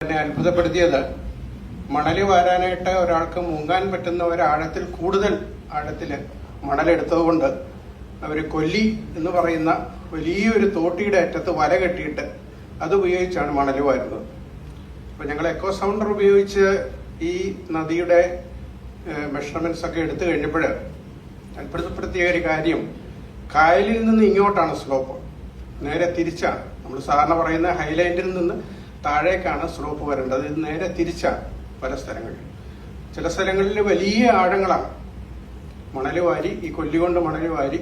എന്നെ അത്ഭുതപ്പെടുത്തിയത് മണല് വാരാനായിട്ട് ഒരാൾക്ക് മുങ്ങാൻ പറ്റുന്ന ഒരാഴത്തിൽ കൂടുതൽ ആഴത്തിൽ മണലെടുത്തതുകൊണ്ട് അവർ കൊല്ലി എന്ന് പറയുന്ന വലിയൊരു തോട്ടിയുടെ അറ്റത്ത് വല കെട്ടിയിട്ട് അത് ഉപയോഗിച്ചാണ് മണല് വാരുന്നത്. അപ്പൊ ഞങ്ങൾ എക്കോ സൗണ്ടർ ഉപയോഗിച്ച് ഈ നദിയുടെ മെഷർമെന്റ്സ് ഒക്കെ എടുത്തു കഴിഞ്ഞപ്പോൾ അത്ഭുതപ്പെടുത്തിയ ഒരു കാര്യം, കായലിൽ നിന്ന് ഇങ്ങോട്ടാണ് സ്ലോപ്പ്, നേരെ തിരിച്ചാണ്. നമ്മൾ സാധാരണ പറയുന്ന ഹൈലൈൻഡിൽ നിന്ന് താഴേക്കാണ് സ്ലോപ്പ് വരേണ്ടത്. ഇത് നേരെ തിരിച്ചാണ് പല സ്ഥലങ്ങളിൽ. ചില സ്ഥലങ്ങളിൽ വലിയ ആഴങ്ങളാണ്. മണല് വാരി, ഈ കൊല്ലികൊണ്ട് മണല് വാരി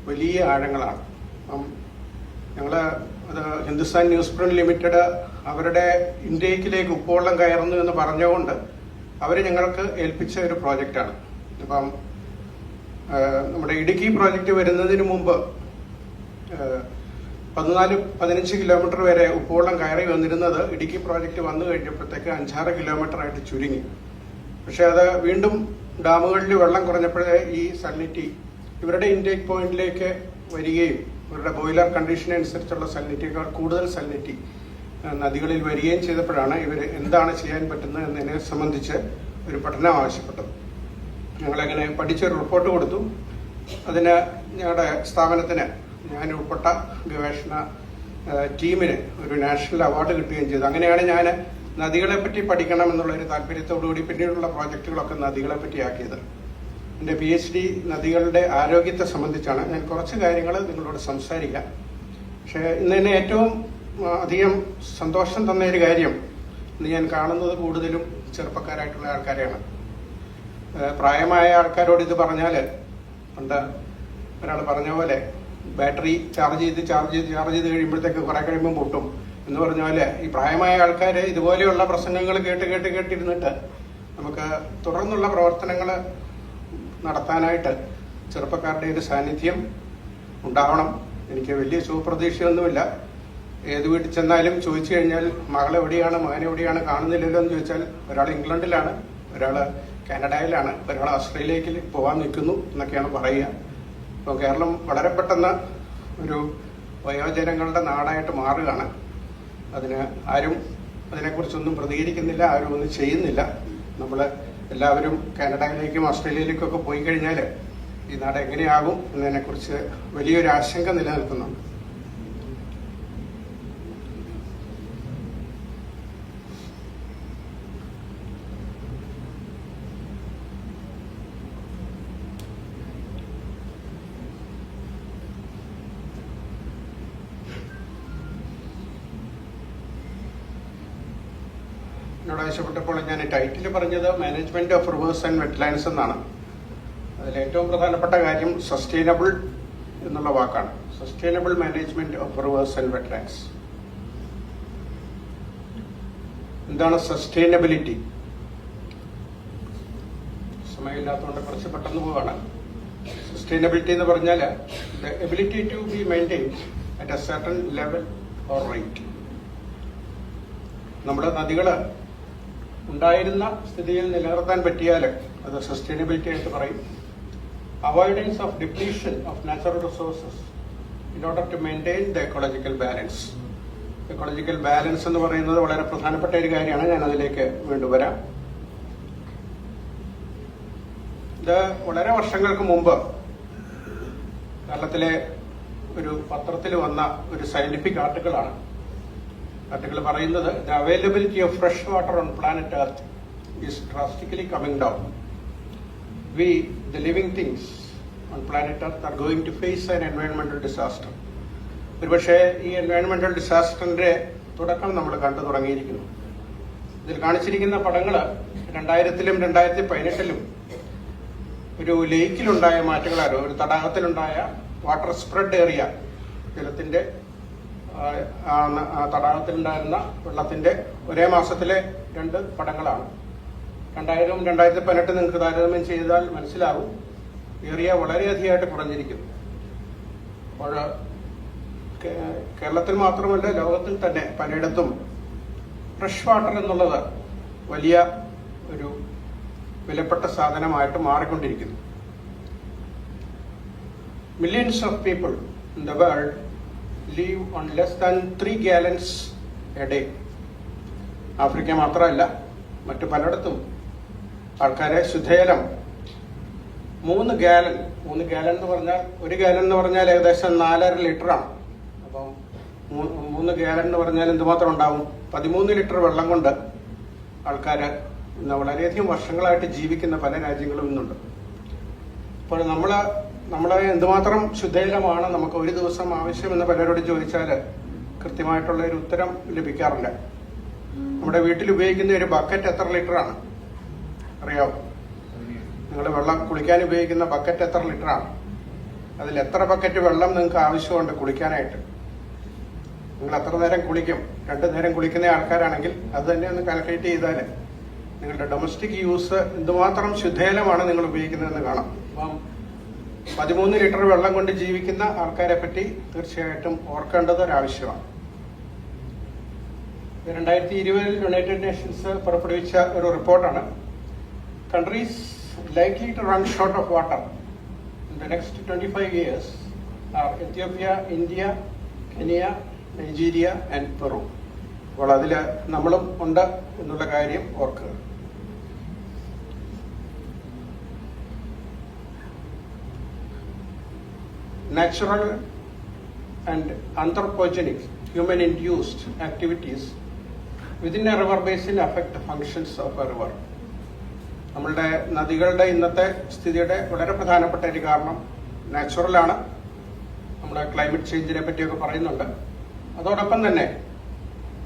വലിയ ആഴങ്ങളാണ്. ഞങ്ങള് അത് ഹിന്ദുസ്ഥാൻ ന്യൂസ് പ്രിന്റ് ലിമിറ്റഡ് അവരുടെ ഇൻടേക്കിലേക്ക് ഉപ്പുവെള്ളം കയറുന്നു എന്ന് പറഞ്ഞുകൊണ്ട് അവർ ഞങ്ങൾക്ക് ഏൽപ്പിച്ച ഒരു പ്രോജക്റ്റാണ്. അപ്പം നമ്മുടെ ഇടുക്കി പ്രോജക്റ്റ് വരുന്നതിന് മുമ്പ് 14-15 കിലോമീറ്റർ വരെ ഉപ്പുവെള്ളം കയറി വന്നിരുന്നത് ഇടുക്കി പ്രോജക്റ്റ് വന്നു കഴിഞ്ഞപ്പോഴത്തേക്ക് 5-6 കിലോമീറ്റർ ആയിട്ട് ചുരുങ്ങി. പക്ഷെ അത് വീണ്ടും ഡാമുകളിൽ വെള്ളം കുറഞ്ഞപ്പോഴേ ഈ സലിനിറ്റി ഇവരുടെ ഇൻടേക്ക് പോയിന്റിലേക്ക് വരികയും ഇവരുടെ ബോയിലർ കണ്ടീഷൻ അനുസരിച്ചുള്ള സലിനിറ്റിയേക്കാൾ കൂടുതൽ സലിനിറ്റി നദികളിൽ വരികയും ചെയ്തപ്പോഴാണ് ഇവർ എന്താണ് ചെയ്യാൻ പറ്റുന്നത് എന്നതിനെ സംബന്ധിച്ച് ഒരു പഠനം ആവശ്യപ്പെട്ടത്. ഞങ്ങളങ്ങനെ പഠിച്ചൊരു റിപ്പോർട്ട് കൊടുത്തു. അതിന് ഞങ്ങളുടെ സ്ഥാപനത്തിന് ഞാൻ ഉൾപ്പെട്ട ഗവേഷണ ടീമിന് ഒരു നാഷണൽ അവാർഡ് കിട്ടുകയും ചെയ്തു. അങ്ങനെയാണ് ഞാൻ നദികളെ പറ്റി പഠിക്കണം എന്നുള്ളൊരു താല്പര്യത്തോടുകൂടി പിന്നീടുള്ള പ്രോജക്റ്റുകളൊക്കെ നദികളെ പറ്റി ആക്കിയത്. എൻ്റെ PhD നദികളുടെ ആരോഗ്യത്തെ സംബന്ധിച്ചാണ്. ഞാൻ കുറച്ച് കാര്യങ്ങൾ നിങ്ങളോട് സംസാരിക്കാം. പക്ഷേ ഇന്ന് തന്നെ ഏറ്റവും അധികം സന്തോഷം തന്ന ഒരു കാര്യം, ഇന്ന് ഞാൻ കാണുന്നത് കൂടുതലും ചെറുപ്പക്കാരായിട്ടുള്ള ആൾക്കാരെയാണ്. പ്രായമായ ആൾക്കാരോട് ഇത് പറഞ്ഞാൽ, പണ്ട് ഒരാൾ പറഞ്ഞ പോലെ ബാറ്ററി ചാർജ് ചെയ്ത് കഴിയുമ്പോഴത്തേക്ക് കുറെ കഴിയുമ്പോൾ പൊട്ടും എന്ന് പറഞ്ഞ പോലെ ഈ പ്രായമായ ആൾക്കാർ ഇതുപോലെയുള്ള പ്രസംഗങ്ങൾ കേട്ടിരുന്നിട്ട് നമുക്ക് തുടർന്നുള്ള പ്രവർത്തനങ്ങൾ നടത്താനായിട്ട് ചെറുപ്പക്കാരുടെ ഒരു സാന്നിധ്യം ഉണ്ടാവണം. എനിക്ക് വലിയ ശുഭപ്രതീക്ഷയൊന്നുമില്ല. ഏത് വീട്ടിൽ ചെന്നാലും ചോദിച്ചു കഴിഞ്ഞാൽ മകൾ എവിടെയാണ്, മകൻ എവിടെയാണ്, കാണുന്നില്ലല്ലോ എന്ന് ചോദിച്ചാൽ ഒരാൾ ഇംഗ്ലണ്ടിലാണ്, ഒരാൾ കാനഡയിലാണ്, ഒരാൾ ഓസ്ട്രേലിയയിൽ പോകാൻ നിൽക്കുന്നു എന്നൊക്കെയാണ് പറയുക. അപ്പോൾ കേരളം വളരെ പെട്ടെന്ന് ഒരു വയോജനങ്ങളുടെ നാടായിട്ട് മാറുകയാണ്. ആരും അതിനെക്കുറിച്ചൊന്നും പ്രതികരിക്കുന്നില്ല, ആരും ഒന്നും ചെയ്യുന്നില്ല. നമ്മൾ എല്ലാവരും കാനഡയിലേക്കും ഓസ്ട്രേലിയയിലേക്കും ഒക്കെ പോയി കഴിഞ്ഞാൽ ഈ നാട് എങ്ങനെയാകും എന്നതിനെക്കുറിച്ച് വലിയൊരു ആശങ്ക നിലനിൽക്കുന്നുണ്ട്. എന്നോട് ആവശ്യപ്പെട്ടപ്പോൾ ഞാൻ ടൈറ്റിൽ പറഞ്ഞത് management of rivers and wetlands എന്നാണ്. അതിൽ ഏറ്റവും പ്രധാനപ്പെട്ട കാര്യം സസ്റ്റൈനബിൾ എന്നുള്ള വാക്കാണ്. Sustainable management of rivers and wetlands. എന്താണ് സസ്റ്റൈനബിലിറ്റി? സമയമില്ലാത്തതുകൊണ്ട് കുറച്ച് പെട്ടെന്ന് പോവാണ്. സസ്റ്റൈനബിലിറ്റി എന്ന് പറഞ്ഞാൽ the ability to be maintained at a certain level or rate. നമ്മുടെ നദികള് ഉണ്ടായിരുന്ന സ്ഥിതിയിൽ നിലനിർത്താൻ പറ്റിയാൽ അത് സസ്റ്റൈനബിലിറ്റി ആയിട്ട് പറയും. Avoidance of depletion of natural resources in order to maintain the ecological balance. Ecological balance എന്ന് പറയുന്നത് വളരെ പ്രധാനപ്പെട്ട ഒരു കാര്യമാണ്. ഞാൻ അതിലേക്ക് വീണ്ടും വരാം. ഇത് വളരെ വർഷങ്ങൾക്ക് മുമ്പ് കേരളത്തിലെ ഒരു പത്രത്തിൽ വന്ന ഒരു സയന്റിഫിക് ആർട്ടിക്കിളാണ്. ആർട്ടിക്കിൾ പറയുന്നത് the availability of fresh water on planet Earth is drastically coming down. We the living things on planet Earth are going to face an എൻവയോൺമെന്റൽ ഡിസാസ്റ്റർ. ഒരുപക്ഷെ ഈ എൻവയോൺമെന്റൽ ഡിസാസ്റ്ററിന്റെ തുടക്കം നമ്മൾ കണ്ടു തുടങ്ങിയിരിക്കുന്നു. ഇതിൽ കാണിച്ചിരിക്കുന്ന പടങ്ങൾ 2000-ലും 2018-ലും ഒരു ലേക്കിലുണ്ടായ മാറ്റങ്ങളാണ്. ഒരു തടാകത്തിലുണ്ടായ വാട്ടർ സ്പ്രെഡ് ഏറിയ ജലത്തിന്റെ തടാകത്തിലുണ്ടായിരുന്ന വെള്ളത്തിന്റെ ഒരേ മാസത്തിലെ 2 പടങ്ങളാണ്. 2000-ഉം 2018 നിങ്ങൾക്ക് താരതമ്യം ചെയ്താൽ മനസ്സിലാവും ഏറിയ വളരെയധികമായിട്ട് കുറഞ്ഞിരിക്കുന്നു. അപ്പോൾ കേരളത്തിൽ മാത്രമല്ല ലോകത്തിൽ തന്നെ പലയിടത്തും ഫ്രഷ് വാട്ടർ എന്നുള്ളത് വലിയ ഒരു വിലപ്പെട്ട സാധനമായിട്ട് മാറിക്കൊണ്ടിരിക്കുന്നു. Millions of people in the world live on less than 3 gallons a day. Africa മാത്രമല്ല, മറ്റു പലയിടത്തും ആൾക്കാരെ ശുദ്ധജലം 3 ഗാലൻ എന്ന് പറഞ്ഞാൽ, 1 ഗാലൻ എന്ന് പറഞ്ഞാൽ ഏകദേശം 4.5 ലിറ്ററാണ്. അപ്പം 3 ഗാലൻ എന്ന് പറഞ്ഞാൽ എന്തുമാത്രം ഉണ്ടാവും? 13 ലിറ്റർ വെള്ളം കൊണ്ട് ആൾക്കാർ ഇന്ന് വളരെയധികം വർഷങ്ങളായിട്ട് ജീവിക്കുന്ന പല രാജ്യങ്ങളും ഇന്നുണ്ട്. അപ്പോൾ നമ്മളെ എന്തുമാത്രം ശുദ്ധജലമാണ് നമുക്ക് ഒരു ദിവസം ആവശ്യമെന്ന് പലരോട് ചോദിച്ചാൽ കൃത്യമായിട്ടുള്ള ഒരു ഉത്തരം ലഭിക്കാറില്ല. നമ്മുടെ വീട്ടിൽ ഉപയോഗിക്കുന്ന ഒരു ബക്കറ്റ് എത്ര ലിറ്ററാണ് അറിയാമോ? നിങ്ങൾ വെള്ളം കുളിക്കാൻ ഉപയോഗിക്കുന്ന ബക്കറ്റ് എത്ര ലിറ്ററാണ്? അതിൽ എത്ര ബക്കറ്റ് വെള്ളം നിങ്ങൾക്ക് ആവശ്യമുണ്ട് കുളിക്കാനായിട്ട്? നിങ്ങൾ എത്ര നേരം കുളിക്കും? 2 നേരം കുളിക്കുന്ന ആൾക്കാരാണെങ്കിൽ അത് തന്നെ ഒന്ന് കാൽക്കുലേറ്റ് ചെയ്താൽ നിങ്ങളുടെ ഡൊമസ്റ്റിക് യൂസ് എന്തുമാത്രം ശുദ്ധജലമാണ് നിങ്ങൾ ഉപയോഗിക്കുന്നതെന്ന് കാണാം. അപ്പം 13 ലിറ്റർ വെള്ളം കൊണ്ട് ജീവിക്കുന്ന ആൾക്കാരെ പറ്റി തീർച്ചയായിട്ടും ഓർക്കേണ്ടത് ഒരാവശ്യമാണ്. 2020 യുണൈറ്റഡ് നേഷൻസ് പുറപ്പെടുവിച്ച ഒരു റിപ്പോർട്ടാണ്. Countries likely to run short of water in the next 25 years are Ethiopia, India, Kenya, Nigeria and Peru. അപ്പോൾ അതിൽ നമ്മളും ഉണ്ട് എന്നുള്ള കാര്യം ഓർക്കുക. Natural and anthropogenic human-induced activities within a river basin affect the functions of a river. നമ്മളുടെ നദികളുടെ ഇന്നത്തെ സ്ഥിതിയുടെ വളരെ പ്രധാനപ്പെട്ട ഒരു കാരണം നാച്ചുറലാണ്. നമ്മുടെ ക്ലൈമറ്റ് ചേഞ്ചിനെ പറ്റിയൊക്കെ പറയുന്നുണ്ട്. അതോടൊപ്പം തന്നെ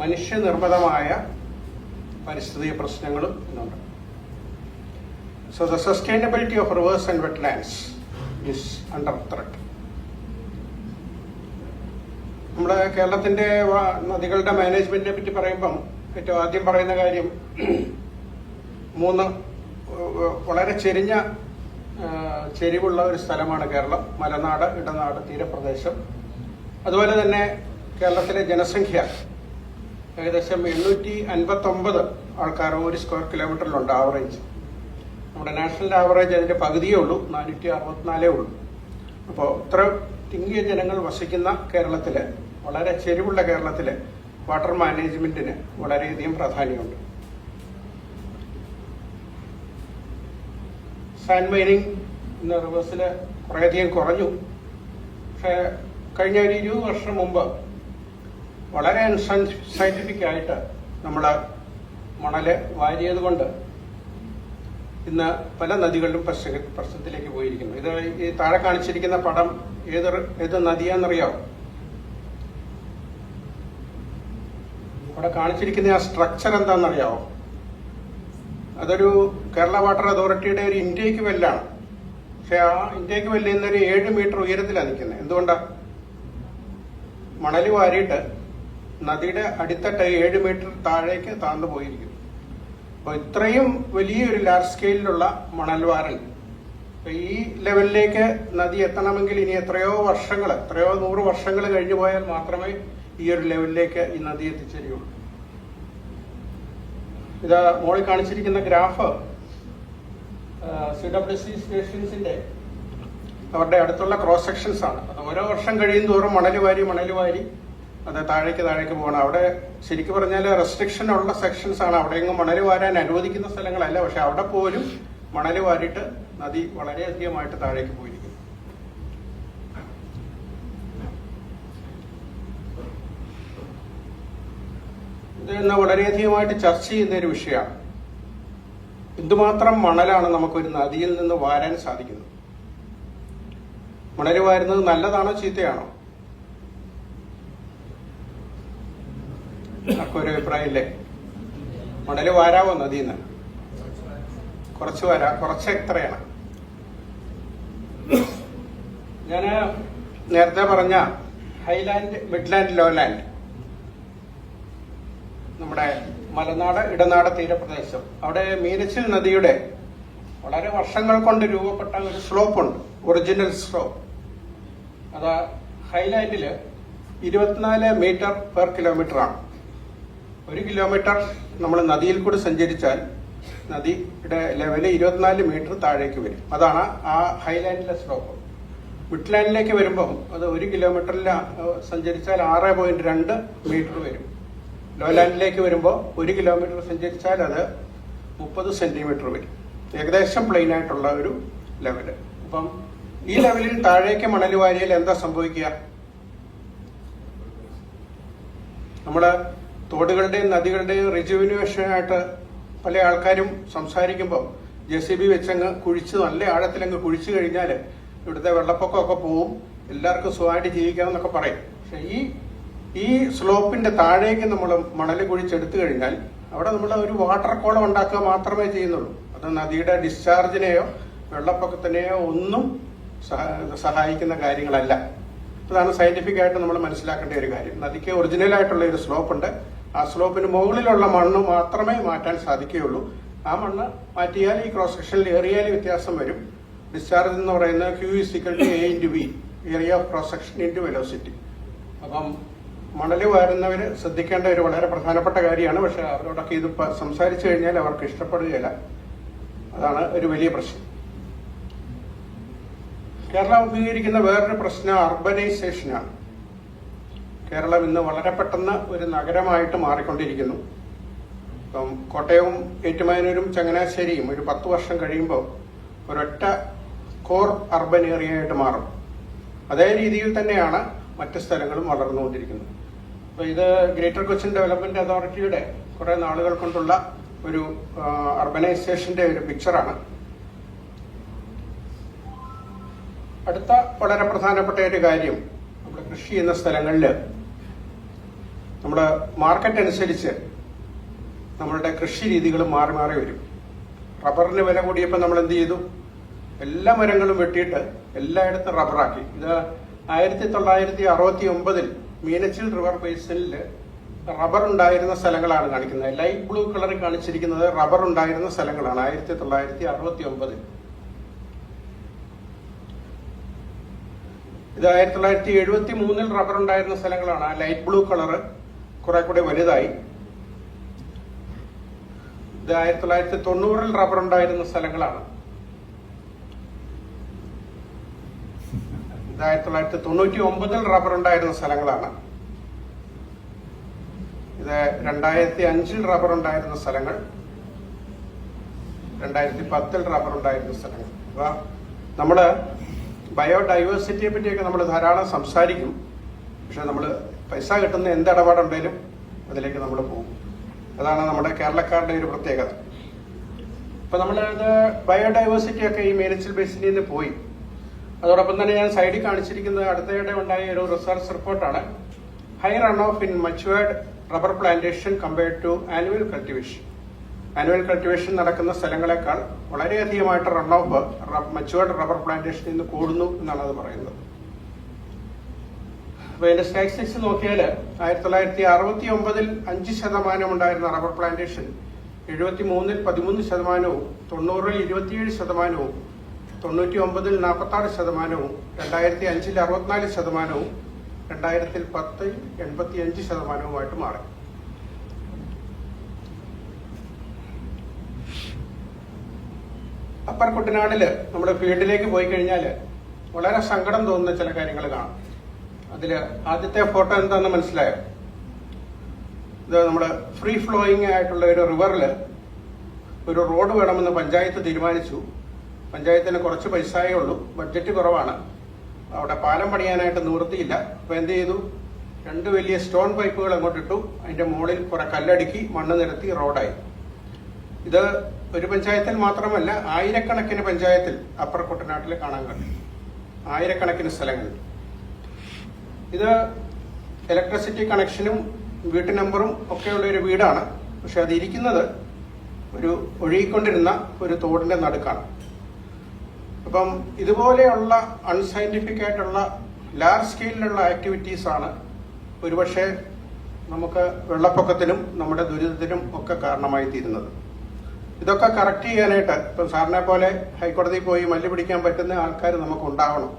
മനുഷ്യനിർമ്മിതമായ പരിസ്ഥിതി പ്രശ്നങ്ങളും ഇന്നുണ്ട്. So the sustainability of rivers and wetlands is under threat. നമ്മുടെ കേരളത്തിന്റെ നദികളുടെ മാനേജ്മെന്റിനെ പറ്റി പറയുമ്പം ഏറ്റവും ആദ്യം പറയുന്ന കാര്യം 3 വളരെ ചെരിവുള്ള ഒരു സ്ഥലമാണ് കേരളം. മലനാട്, ഇടനാട്, തീരപ്രദേശം. അതുപോലെ തന്നെ കേരളത്തിലെ ജനസംഖ്യ ഏകദേശം 859 ആൾക്കാർ 1 സ്ക്വയർ കിലോമീറ്ററിലുണ്ട് ആവറേജ്. നമ്മുടെ നാഷണൽ ആവറേജ് അതിന്റെ പകുതിയേ ഉള്ളൂ, 464 ഉള്ളൂ. അപ്പോൾ ഇത്ര തിങ്ങിയ ജനങ്ങൾ വസിക്കുന്ന കേരളത്തില്, വളരെ ചെരിവുള്ള കേരളത്തില് വാട്ടർ മാനേജ്മെന്റിന് വളരെയധികം പ്രാധാന്യമുണ്ട്. സാൻഡ് മൈനിങ് ഇന്ന് റിവേഴ്സിൽ കുറേയധികം കുറഞ്ഞു. പക്ഷേ കഴിഞ്ഞ ഒരു 20 വർഷം മുമ്പ് വളരെ സയന്റിഫിക് ആയിട്ട് നമ്മൾ മണല് വാരിയത് കൊണ്ട് ഇന്ന് പല നദികളിലും പ്രശ്നത്തിലേക്ക് പോയിരിക്കുന്നു. ഇത് ഈ താഴെ കാണിച്ചിരിക്കുന്ന പടം ഏത് നദിയാണെന്നറിയാമോ? അവിടെ കാണിച്ചിരിക്കുന്ന ആ സ്ട്രക്ചർ എന്താണെന്നറിയാമോ? അതൊരു കേരള വാട്ടർ അതോറിറ്റിയുടെ ഒരു ഇൻടേക്ക് വെല്ലാണ്. പക്ഷെ ആ ഇൻടേക്ക് വെല്ലിൽ നിന്നൊരു 7 മീറ്റർ ഉയരത്തിലാണ് നിൽക്കുന്നത്. എന്തുകൊണ്ടാ? മണല് വാരിയിട്ട് നദിയുടെ അടിത്തട്ട് 7 മീറ്റർ താഴേക്ക് താഴ്ന്നു പോയിരിക്കുന്നു. അപ്പോൾ ഇത്രയും വലിയൊരു ലാർജ് സ്കെയിലുള്ള മണൽ വാരൽ, ഈ ലെവലിലേക്ക് നദി എത്തണമെങ്കിൽ ഇനി എത്രയോ 100 വർഷങ്ങൾ കഴിഞ്ഞു പോയാൽ മാത്രമേ ഈ ഒരു ലെവലിലേക്ക് ഈ നദി എത്തിച്ചേരുകയുള്ളൂ. ഇത് മോളിൽ കാണിച്ചിരിക്കുന്ന ഗ്രാഫ് CWC സ്റ്റേഷൻസിന്റെ അവരുടെ അടുത്തുള്ള ക്രോസ് സെക്ഷൻസ് ആണ്. അത് ഓരോ വർഷം കഴിയും തോറും മണല് വാരി അത് താഴേക്ക് പോകണം. അവിടെ ശരിക്കും പറഞ്ഞാൽ റെസ്ട്രിക്ഷൻ ഉള്ള സെക്ഷൻസ് ആണ്. അവിടെയെങ്കിലും മണല് വാരാൻ അനുവദിക്കുന്ന സ്ഥലങ്ങളല്ല. പക്ഷെ അവിടെ പോലും മണല് വാരിയിട്ട് നദി വളരെയധികമായിട്ട് താഴേക്ക് പോയിരിക്കുന്നു. ഇത് ഇന്ന് വളരെയധികമായിട്ട് ചർച്ച ചെയ്യുന്ന ഒരു വിഷയമാണ്. എന്തുമാത്രം മണലാണ് നമുക്കൊരു നദിയിൽ നിന്ന് വാരാൻ സാധിക്കുന്നത്? മണല് വാരുന്നത് നല്ലതാണോ ചീത്തയാണോ? ഒരു അഭിപ്രായമില്ലേ? മണല് വാരാവോ നദിയിൽ നിന്ന്? കുറച്ച് വരാം. കുറച്ച് എത്രയാണ്? ഞാൻ നേരത്തെ പറഞ്ഞ ഹൈലാൻഡ്, മിഡ്ലാൻഡ്, ലോലാൻഡ്, നമ്മുടെ മലനാട്, ഇടനാട്, തീരപ്രദേശം, അവിടെ മീനച്ചിൽ നദിയുടെ വളരെ വർഷങ്ങൾ കൊണ്ട് രൂപപ്പെട്ട ഒരു സ്ലോപ്പുണ്ട്, ഒറിജിനൽ സ്ലോപ്പ്. അത് ഹൈലാൻഡില് 24 മീറ്റർ പെർ കിലോമീറ്റർ ആണ്. 1 കിലോമീറ്റർ നമ്മൾ നദിയിൽ കൂടി സഞ്ചരിച്ചാൽ നദിയുടെ ലെവല് 24 മീറ്റർ താഴേക്ക് വരും. അതാണ് ആ ഹൈലാൻഡിലെ സ്ലോപ്പ്. മിഡ്ലാൻഡിലേക്ക് വരുമ്പം അത് 1 കിലോമീറ്ററിൽ സഞ്ചരിച്ചാൽ 6.2 മീറ്റർ വരും. ലോലാൻഡിലേക്ക് വരുമ്പോൾ 1 കിലോമീറ്റർ സഞ്ചരിച്ചാൽ അത് 30 സെന്റിമീറ്റർ വരും. ഏകദേശം പ്ലെയിൻ ആയിട്ടുള്ള ഒരു ലെവല്. അപ്പം ഈ ലെവലിൽ താഴേക്ക് മണൽ വാരിയാൽ എന്താ സംഭവിക്കുക? നമ്മള് തോടുകളുടെയും നദികളുടെയും റിജുവിനുവേഷനായിട്ട് പല ആൾക്കാരും സംസാരിക്കുമ്പോൾ JCB വെച്ചങ്ങ് കുഴിച്ച് നല്ല ആഴത്തിലങ്ങ് കുഴിച്ചു കഴിഞ്ഞാൽ ഇവിടുത്തെ വെള്ളപ്പൊക്കമൊക്കെ പോവും, എല്ലാവർക്കും സുഖമായിട്ട് ജീവിക്കാമെന്നൊക്കെ പറയും. പക്ഷെ ഈ സ്ലോപ്പിന്റെ താഴേക്ക് നമ്മൾ മണൽ കുഴിച്ചെടുത്തു കഴിഞ്ഞാൽ അവിടെ നമ്മൾ ഒരു വാട്ടർ കോളം ഉണ്ടാക്കുക മാത്രമേ ചെയ്യുന്നുള്ളൂ. അത് നദിയുടെ ഡിസ്ചാർജിനെയോ വെള്ളപ്പൊക്കത്തിനെയോ ഒന്നും സഹായിക്കുന്ന കാര്യങ്ങളല്ല. അതാണ് സയന്റിഫിക് ആയിട്ട് നമ്മൾ മനസ്സിലാക്കേണ്ട ഒരു കാര്യം. നദിക്ക് ഒറിജിനൽ ആയിട്ടുള്ള ഒരു സ്ലോപ്പ് ഉണ്ട്. ആ സ്ലോപ്പിന് മുകളിലുള്ള മണ്ണ് മാത്രമേ മാറ്റാൻ സാധിക്കുകയുള്ളൂ. ആ മണ്ണ് മാറ്റിയാൽ ഈ ക്രോസ് സെക്ഷനിൽ ഏറിയാൽ വ്യത്യാസം വരും. ഡിസ്ചാർജ് എന്ന് പറയുന്നത് Q=A/V, area of cross section into velocity. അപ്പം മണൽ വാരുന്നവർ ശ്രദ്ധിക്കേണ്ട ഒരു വളരെ പ്രധാനപ്പെട്ട കാര്യമാണ്. പക്ഷെ അവരോടൊക്കെ ഇത് സംസാരിച്ചു കഴിഞ്ഞാൽ അവർക്ക് ഇഷ്ടപ്പെടുകയില്ല. അതാണ് ഒരു വലിയ പ്രശ്നം. കേരളം അഭിമുഖീകരിക്കുന്ന വേറൊരു പ്രശ്നം അർബനൈസേഷനാണ്. കേരളം ഇന്ന് വളരെ പെട്ടെന്ന് ഒരു നഗരമായിട്ട് മാറിക്കൊണ്ടിരിക്കുന്നു. ഇപ്പം കോട്ടയവും ഏറ്റുമാനൂരും ചങ്ങനാശ്ശേരിയും ഒരു 10 വർഷം കഴിയുമ്പോൾ ഒരൊറ്റ കോർ അർബൻ ഏരിയയായിട്ട് മാറും. അതേ രീതിയിൽ തന്നെയാണ് മറ്റ് സ്ഥലങ്ങളും വളർന്നുകൊണ്ടിരിക്കുന്നത്. അപ്പോൾ ഇത് ഗ്രേറ്റർ കൊച്ചിൻ ഡെവലപ്മെന്റ് അതോറിറ്റിയുടെ കുറെ നാളുകൾ കൊണ്ടുള്ള ഒരു അർബനൈസേഷന്റെ ഒരു പിക്ചറാണ്. അടുത്ത വളരെ പ്രധാനപ്പെട്ട ഒരു കാര്യം, നമ്മൾ കൃഷി ചെയ്യുന്ന സ്ഥലങ്ങളിൽ നമ്മുടെ മാർക്കറ്റ് അനുസരിച്ച് നമ്മളുടെ കൃഷി രീതികൾ മാറി മാറി വരും. റബ്ബറിന് വില കൂടിയപ്പോൾ നമ്മൾ എന്ത് ചെയ്തു? എല്ലാ മരങ്ങളും വെട്ടിയിട്ട് എല്ലായിടത്തും റബ്ബറാക്കി. ഇത് 1969 മീനച്ചിൽ റിവർ ബേസിനിൽ റബ്ബർ ഉണ്ടായിരുന്ന സ്ഥലങ്ങളാണ് കാണിക്കുന്നത്. ലൈറ്റ് ബ്ലൂ കളറിൽ കാണിച്ചിരിക്കുന്നത് റബ്ബർ ഉണ്ടായിരുന്ന സ്ഥലങ്ങളാണ് 1969. ഇത് 1973 റബ്ബർ ഉണ്ടായിരുന്ന സ്ഥലങ്ങളാണ്. ആ ലൈറ്റ് ബ്ലൂ കളറ് കുറെ കൂടെ വലുതായി. ഇത് 1990 റബ്ബർ ഉണ്ടായിരുന്ന സ്ഥലങ്ങളാണ്. ഇത് 1999 റബ്ബർ ഉണ്ടായിരുന്ന സ്ഥലങ്ങളാണ്. ഇത് 2005 റബ്ബർ ഉണ്ടായിരുന്ന സ്ഥലങ്ങൾ, 2010 റബ്ബർ ഉണ്ടായിരുന്ന സ്ഥലങ്ങൾ. അപ്പൊ നമ്മള് ബയോഡൈവേഴ്സിറ്റിയെ പറ്റിയൊക്കെ നമ്മൾ ധാരാളം സംസാരിക്കും. പക്ഷെ നമ്മൾ പൈസ കിട്ടുന്ന എന്ത് ഇടപാടുണ്ടെങ്കിലും അതിലേക്ക് നമ്മൾ പോകും. അതാണ് നമ്മുടെ കേരളക്കാരുടെ ഒരു പ്രത്യേകത. ഇപ്പൊ നമ്മളത് ബയോഡൈവേഴ്സിറ്റി ഒക്കെ ഈ മീനച്ചിൽ ബേസിനിൽ നിന്ന് പോയി. അതോടൊപ്പം തന്നെ ഞാൻ സൈഡിൽ കാണിച്ചിരിക്കുന്നത് അടുത്തയിടെ ഉണ്ടായ ഒരു റിസർച്ച് റിപ്പോർട്ടാണ്. High run off in matured rubber plantation compared to annual cultivation. Annual cultivation നടക്കുന്ന സ്ഥലങ്ങളെക്കാൾ വളരെയധികമായിട്ട് റൺ ഓഫ് മച്ചുവേർഡ് റബ്ബർ പ്ലാന്റേഷനിൽ നിന്ന് കൂടുന്നു എന്നാണ് അത് പറയുന്നത്. അപ്പൊ ഇതിന്റെ സ്റ്റാറ്റിസ്റ്റിക്സ് നോക്കിയാൽ 1969 5% ഉണ്ടായിരുന്ന റബ്ബർ പ്ലാന്റേഷൻ 73 13%, 90 27%, 99 46%, 2005 64%, 2010 85% മാറി. അപ്പർ കുട്ടനാടില് നമ്മുടെ ഫീൽഡിലേക്ക് പോയി കഴിഞ്ഞാൽ വളരെ സങ്കടം തോന്നുന്ന ചില കാര്യങ്ങൾ കാണാം. അതില് ആദ്യത്തെ ഫോട്ടോ എന്താണെന്ന് മനസ്സിലായോ? ഇത് നമ്മുടെ ഫ്രീ ഫ്ലോയിങ് ആയിട്ടുള്ള ഒരു റിവറില് ഒരു റോഡ് വേണമെന്ന് പഞ്ചായത്ത് തീരുമാനിച്ചു. പഞ്ചായത്തിന് കുറച്ച് പൈസയേ ഉള്ളൂ, ബഡ്ജറ്റ് കുറവാണ്. അവിടെ പാലം പണിയാനായിട്ട് നിവൃത്തിയില്ല. അപ്പൊ എന്ത് ചെയ്തു? 2 വലിയ സ്റ്റോൺ പൈപ്പുകൾ അങ്ങോട്ട് ഇട്ടു. അതിന്റെ മുകളിൽ കുറെ കല്ലടുക്കി മണ്ണ് നിരത്തി റോഡായി. ഇത് ഒരു പഞ്ചായത്തിൽ മാത്രമല്ല, ആയിരക്കണക്കിന് പഞ്ചായത്തിൽ അപ്പർ കുട്ടനാട്ടിൽ കാണാൻ കഴിയും. ആയിരക്കണക്കിന് സ്ഥലങ്ങളിൽ. ഇത് ഇലക്ട്രിസിറ്റി കണക്ഷനും വീട്ടു നമ്പറും ഒക്കെയുള്ള ഒരു വീടാണ്. പക്ഷെ അത് ഇരിക്കുന്നത് ഒരു ഒഴുകിക്കൊണ്ടിരുന്ന ഒരു തോടിന്റെ നടുക്കാണ്. അപ്പം ഇതുപോലെയുള്ള അൺസയന്റിഫിക് ആയിട്ടുള്ള ലാർജ് സ്കെയിലിലുള്ള ആക്ടിവിറ്റീസ് ആണ് ഒരുപക്ഷെ നമുക്ക് വെള്ളപ്പൊക്കത്തിനും നമ്മുടെ ദുരിതത്തിനും ഒക്കെ കാരണമായി തീരുന്നത്. ഇതൊക്കെ കറക്റ്റ് ചെയ്യാനായിട്ട് ഇപ്പം സാറിനെ പോലെ ഹൈക്കോടതിയിൽ പോയി മല്ല് പിടിക്കാൻ പറ്റുന്ന ആൾക്കാർ നമുക്ക് ഉണ്ടാവണം.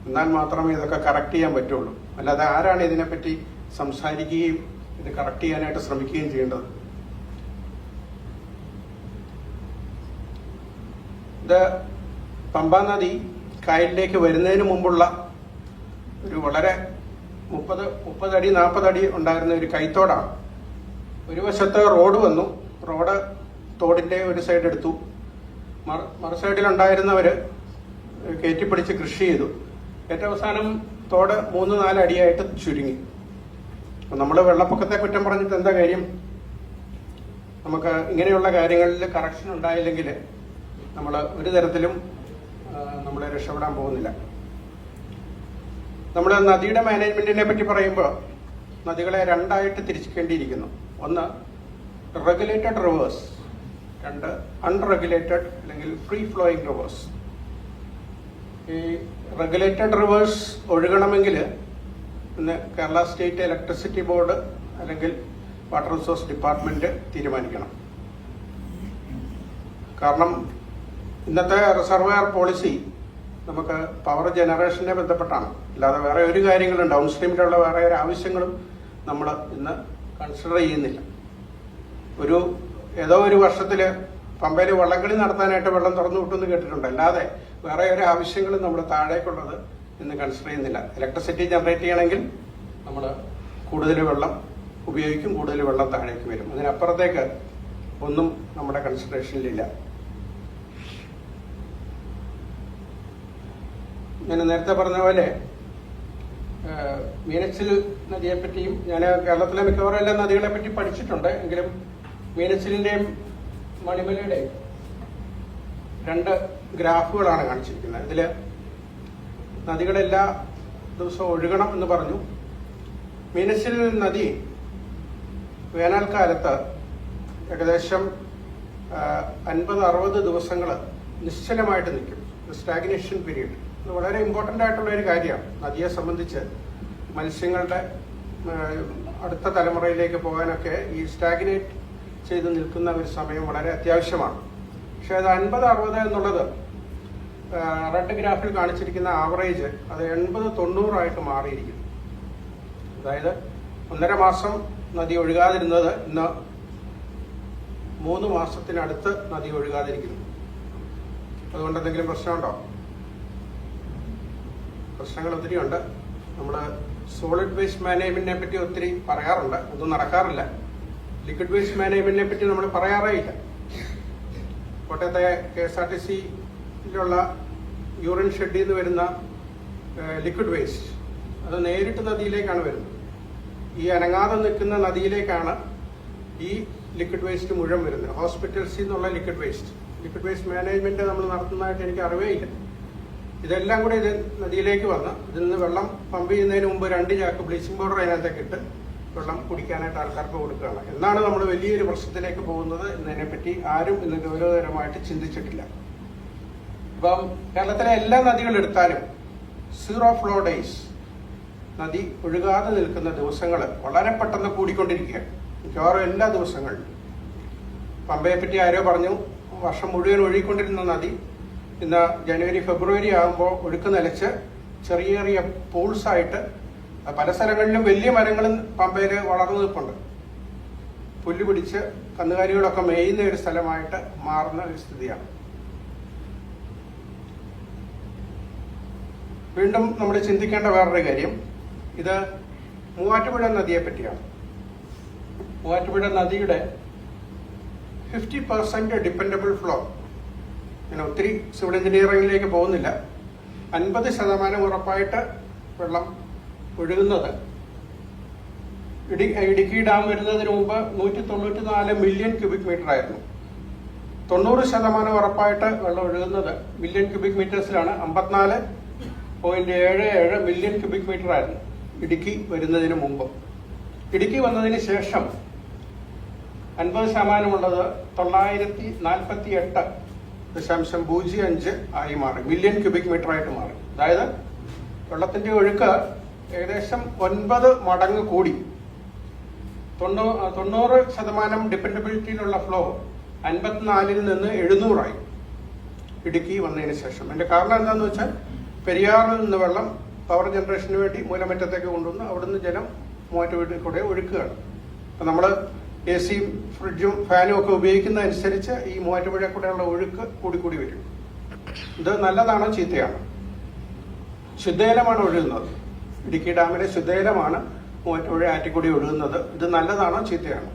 എന്നാൽ മാത്രമേ ഇതൊക്കെ കറക്റ്റ് ചെയ്യാൻ പറ്റുള്ളൂ. അല്ലാതെ ആരാണ് ഇതിനെപ്പറ്റി സംസാരിക്കുകയും ഇത് കറക്റ്റ് ചെയ്യാനായിട്ട് ശ്രമിക്കുകയും ചെയ്യേണ്ടത്? ഇത് പമ്പാ നദി കായലിലേക്ക് വരുന്നതിന് മുമ്പുള്ള ഒരു വളരെ 30 അടി 40 അടി ഉണ്ടായിരുന്ന ഒരു കൈത്തോടാണ്. ഒരു വശത്ത് റോഡ് വന്നു. റോഡ് തോടിന്റെ ഒരു സൈഡ് എടുത്തു. മറു സൈഡിലുണ്ടായിരുന്നവര് കയറ്റിപ്പിടിച്ച് കൃഷി ചെയ്തു. ഏറ്റവും അവസാനം തോട് 3-4 അടിയായിട്ട് ചുരുങ്ങി. നമ്മൾ വെള്ളപ്പൊക്കത്തെ കുറ്റം പറഞ്ഞിട്ട് എന്താ കാര്യം? നമുക്ക് ഇങ്ങനെയുള്ള കാര്യങ്ങളിൽ കറക്ഷൻ ഉണ്ടായില്ലെങ്കിൽ നമ്മൾ ഒരു തരത്തിലും നമ്മളെ രക്ഷപ്പെടാൻ പോകുന്നില്ല. നമ്മൾ നദിയുടെ മാനേജ്മെന്റിനെ പറ്റി പറയുമ്പോൾ നദികളെ രണ്ടായിട്ട് തിരിക്കേണ്ടിയിരിക്കുന്നു. ഒന്ന് റെഗുലേറ്റഡ് റിവേഴ്സ്, രണ്ട് അൺറെഗുലേറ്റഡ് അല്ലെങ്കിൽ ഫ്രീ ഫ്ലോയിങ് റിവേഴ്സ്. ഈ റെഗുലേറ്റഡ് റിവേഴ്സ് ഒഴുകണമെങ്കിൽ ഇന്ന് കേരള സ്റ്റേറ്റ് ഇലക്ട്രിസിറ്റി ബോർഡ് അല്ലെങ്കിൽ വാട്ടർ റിസോഴ്സ് ഡിപ്പാർട്ട്മെന്റ് തീരുമാനിക്കണം. കാരണം ഇന്നത്തെ റിസർവയർ പോളിസി നമുക്ക് പവർ ജനറേഷനെ ബന്ധപ്പെട്ടാണ്, അല്ലാതെ വേറെ ഒരു കാര്യങ്ങളും ഡൗൺ സ്ട്രീമിലുള്ള വേറെ ഒരു ആവശ്യങ്ങളും നമ്മൾ ഇന്ന് കൺസിഡർ ചെയ്യുന്നില്ല. ഏതോ ഒരു വർഷത്തില് പമ്പയിൽ വള്ളംകളി നടത്താനായിട്ട് വെള്ളം തുറന്നു വിട്ടെന്ന് കേട്ടിട്ടുണ്ട്, അല്ലാതെ വേറെ ഒരു ആവശ്യങ്ങളും നമ്മൾ താഴേക്കുള്ളത് ഇന്ന് കൺസിഡർ ചെയ്യുന്നില്ല. ഇലക്ട്രിസിറ്റി ജനറേറ്റ് ചെയ്യണമെങ്കിൽ നമ്മൾ കൂടുതൽ വെള്ളം ഉപയോഗിക്കും, കൂടുതൽ വെള്ളം താഴേക്ക് വരും. അതിനപ്പുറത്തേക്ക് ഒന്നും നമ്മുടെ കൺസിഡറേഷനിലില്ല. ഞാൻ നേരത്തെ പറഞ്ഞ പോലെ മീനച്ചിൽ നദിയെപ്പറ്റിയും ഞാൻ കേരളത്തിലെ മിക്കവാറും എല്ലാ നദികളെ പറ്റി പഠിച്ചിട്ടുണ്ട്. എങ്കിലും മീനച്ചിലിന്റെയും മണിമലയുടെയും 2 ഗ്രാഫുകളാണ് കാണിച്ചിരിക്കുന്നത്. ഇതില് നദികളെല്ലാ ദിവസവും ഒഴുകണം എന്ന് പറഞ്ഞു. മീനച്ചിൽ നദി വേനൽക്കാലത്ത് ഏകദേശം 50-60 ദിവസങ്ങൾ നിശ്ചലമായിട്ട് നിൽക്കും. Stagnation period. ഇത് വളരെ ഇമ്പോർട്ടൻ്റ് ആയിട്ടുള്ള ഒരു കാര്യമാണ്. നദിയെ സംബന്ധിച്ച് മത്സ്യങ്ങളുടെ അടുത്ത തലമുറയിലേക്ക് പോകാനൊക്കെ ഈ സ്റ്റാഗ്നേറ്റ് ചെയ്ത് നിൽക്കുന്ന ഒരു സമയം വളരെ അത്യാവശ്യമാണ്. പക്ഷെ അത് 50-60 എന്നുള്ളത് റെഡ് ഗ്രാഫിൽ കാണിച്ചിരിക്കുന്ന ആവറേജ് അത് 80-90 ആയിട്ട് മാറിയിരിക്കുന്നു. അതായത് 1.5 മാസം നദി ഒഴുകാതിരുന്നത് ഇന്ന് 3 മാസത്തിനടുത്ത് നദി ഒഴുകാതിരിക്കുന്നു. അതുകൊണ്ട് എന്തെങ്കിലും പ്രശ്നമുണ്ടോ? പ്രശ്നങ്ങൾ ഒത്തിരിയുണ്ട്. നമ്മൾ സോളിഡ് വേസ്റ്റ് മാനേജ്മെന്റിനെ പറ്റി ഒത്തിരി പറയാറുണ്ട്, ഒന്നും നടക്കാറില്ല. ലിക്വിഡ് വേസ്റ്റ് മാനേജ്മെന്റിനെ പറ്റി നമ്മൾ പറയാറേ ഇല്ല. കോട്ടയത്തെ KSRTCയിലുള്ള യൂറിൻ ഷെഡിൽ നിന്ന് വരുന്ന ലിക്വിഡ് വേസ്റ്റ് അത് നേരിട്ട് നദിയിലേക്കാണ് വരുന്നത്. ഈ അനങ്ങാതെ നിൽക്കുന്ന നദിയിലേക്കാണ് ഈ ലിക്വിഡ് വേസ്റ്റ് മുഴുവൻ വരുന്നത്. ഹോസ്പിറ്റൽസിൽ നിന്നുള്ള ലിക്വിഡ് വേസ്റ്റ് മാനേജ്മെന്റ് നമ്മൾ നടത്തുന്നതായിട്ട് എനിക്ക് അറിവേ ഇല്ല. ഇതെല്ലാം കൂടി ഇത് നദിയിലേക്ക് വന്ന് ഇതിൽ നിന്ന് വെള്ളം പമ്പ് ചെയ്യുന്നതിന് മുമ്പ് 2 ചാക്ക് ബ്ലീച്ചിങ് പൗഡർ അതിനകത്തേക്ക് ഇട്ട് വെള്ളം കുടിക്കാനായിട്ട് ആൾക്കാർക്ക് കൊടുക്കുകയാണ്. എന്നാണ് നമ്മൾ വലിയൊരു പ്രശ്നത്തിലേക്ക് പോകുന്നത് എന്നതിനെപ്പറ്റി ആരും ഇന്ന് ഗൗരവതരമായിട്ട് ചിന്തിച്ചിട്ടില്ല. ഇപ്പം കേരളത്തിലെ എല്ലാ നദികളും എടുത്താലും 0 ഫ്ലോ ഡേയ്സ്, നദി ഒഴുകാതെ നിൽക്കുന്ന ദിവസങ്ങൾ വളരെ പെട്ടെന്ന് കൂടിക്കൊണ്ടിരിക്കുകയാണ്. മിക്കവാറും എല്ലാ ദിവസങ്ങളിലും. പമ്പയെ പറ്റി ആരോ പറഞ്ഞു, വർഷം മുഴുവൻ ഒഴുകിക്കൊണ്ടിരുന്ന നദി ഇന്ന് ജനുവരി ഫെബ്രുവരി ആകുമ്പോൾ ഒഴുക്ക് നിലച്ച് ചെറിയ ചെറിയ പൂൾസായിട്ട് പല സ്ഥലങ്ങളിലും വലിയ മരങ്ങളും പമ്പയിൽ വളർന്നു നിൽപ്പുണ്ട്. പുല്ല് പിടിച്ച് കന്നുകാലികളൊക്കെ മേയുന്ന ഒരു സ്ഥലമായിട്ട് മാറുന്ന ഒരു സ്ഥിതിയാണ്. വീണ്ടും നമ്മൾ ചിന്തിക്കേണ്ട വേറൊരു കാര്യം, ഇത് മൂവാറ്റുപുഴ നദിയെ പറ്റിയാണ്. മൂവാറ്റുപുഴ നദിയുടെ 50% ഡിപ്പെൻഡബിൾ ഫ്ലോ. ഞാൻ ഒത്തിരി സിവിൽ എഞ്ചിനീയറിംഗിലേക്ക് പോകുന്നില്ല. 50% ഉറപ്പായിട്ട് വെള്ളം ഒഴുകുന്നത് ഇടുക്കി ഡാം വരുന്നതിന് മുമ്പ് 194 മില്യൺ ക്യൂബിക് മീറ്റർ ആയിരുന്നു. 90% ഉറപ്പായിട്ട് വെള്ളം ഒഴുകുന്നത് മില്യൺ ക്യൂബിക് മീറ്റേഴ്സിലാണ്. 54.77 മില്യൺ ക്യൂബിക് മീറ്റർ ആയിരുന്നു ഇടുക്കി വരുന്നതിന് മുമ്പ്. ഇടുക്കി വന്നതിന് ശേഷം 50% ഉള്ളത് 948.05 ആയി മാറി, മില്യൺ ക്യൂബിക് മീറ്റർ ആയിട്ട് മാറി. അതായത് വെള്ളത്തിന്റെ ഒഴുക്ക് ഏകദേശം 9 മടങ്ങ് കൂടി. 90% ഡിപ്പെൻഡബിലിറ്റിയിലുള്ള ഫ്ലോ 54-ൽ നിന്ന് 700 ആയി ഇടുക്കി വന്നതിന് ശേഷം. അതിന്റെ കാരണം എന്താണെന്ന് വെച്ചാൽ പെരിയാറിൽ നിന്ന് വെള്ളം പവർ ജനറേഷന് വേണ്ടി മൂലമറ്റത്തേക്ക് കൊണ്ടുവന്ന് അവിടുന്ന് ജലം മൂവാറ്റുപുഴയിൽ കൂടെ ഒഴുക്കുകയാണ്. അപ്പം നമ്മൾ AC-യും ഫ്രിഡ്ജും ഫാനും ഒക്കെ ഉപയോഗിക്കുന്ന അനുസരിച്ച് ഈ മൂവാറ്റുപുഴ കൂടെയുള്ള ഒഴുക്ക് കൂടിക്കൂടി വരും. ഇത് നല്ലതാണോ ചീത്തയാണോ? ശുദ്ധജലമാണ് ഒഴുകുന്നത്. ഇടുക്കി ഡാമിലെ ശുദ്ധജലമാണ് മൂവാറ്റുപുഴ ആറ്റിക്കൂടി ഒഴുകുന്നത്. ഇത് നല്ലതാണോ ചീത്തയാണോ?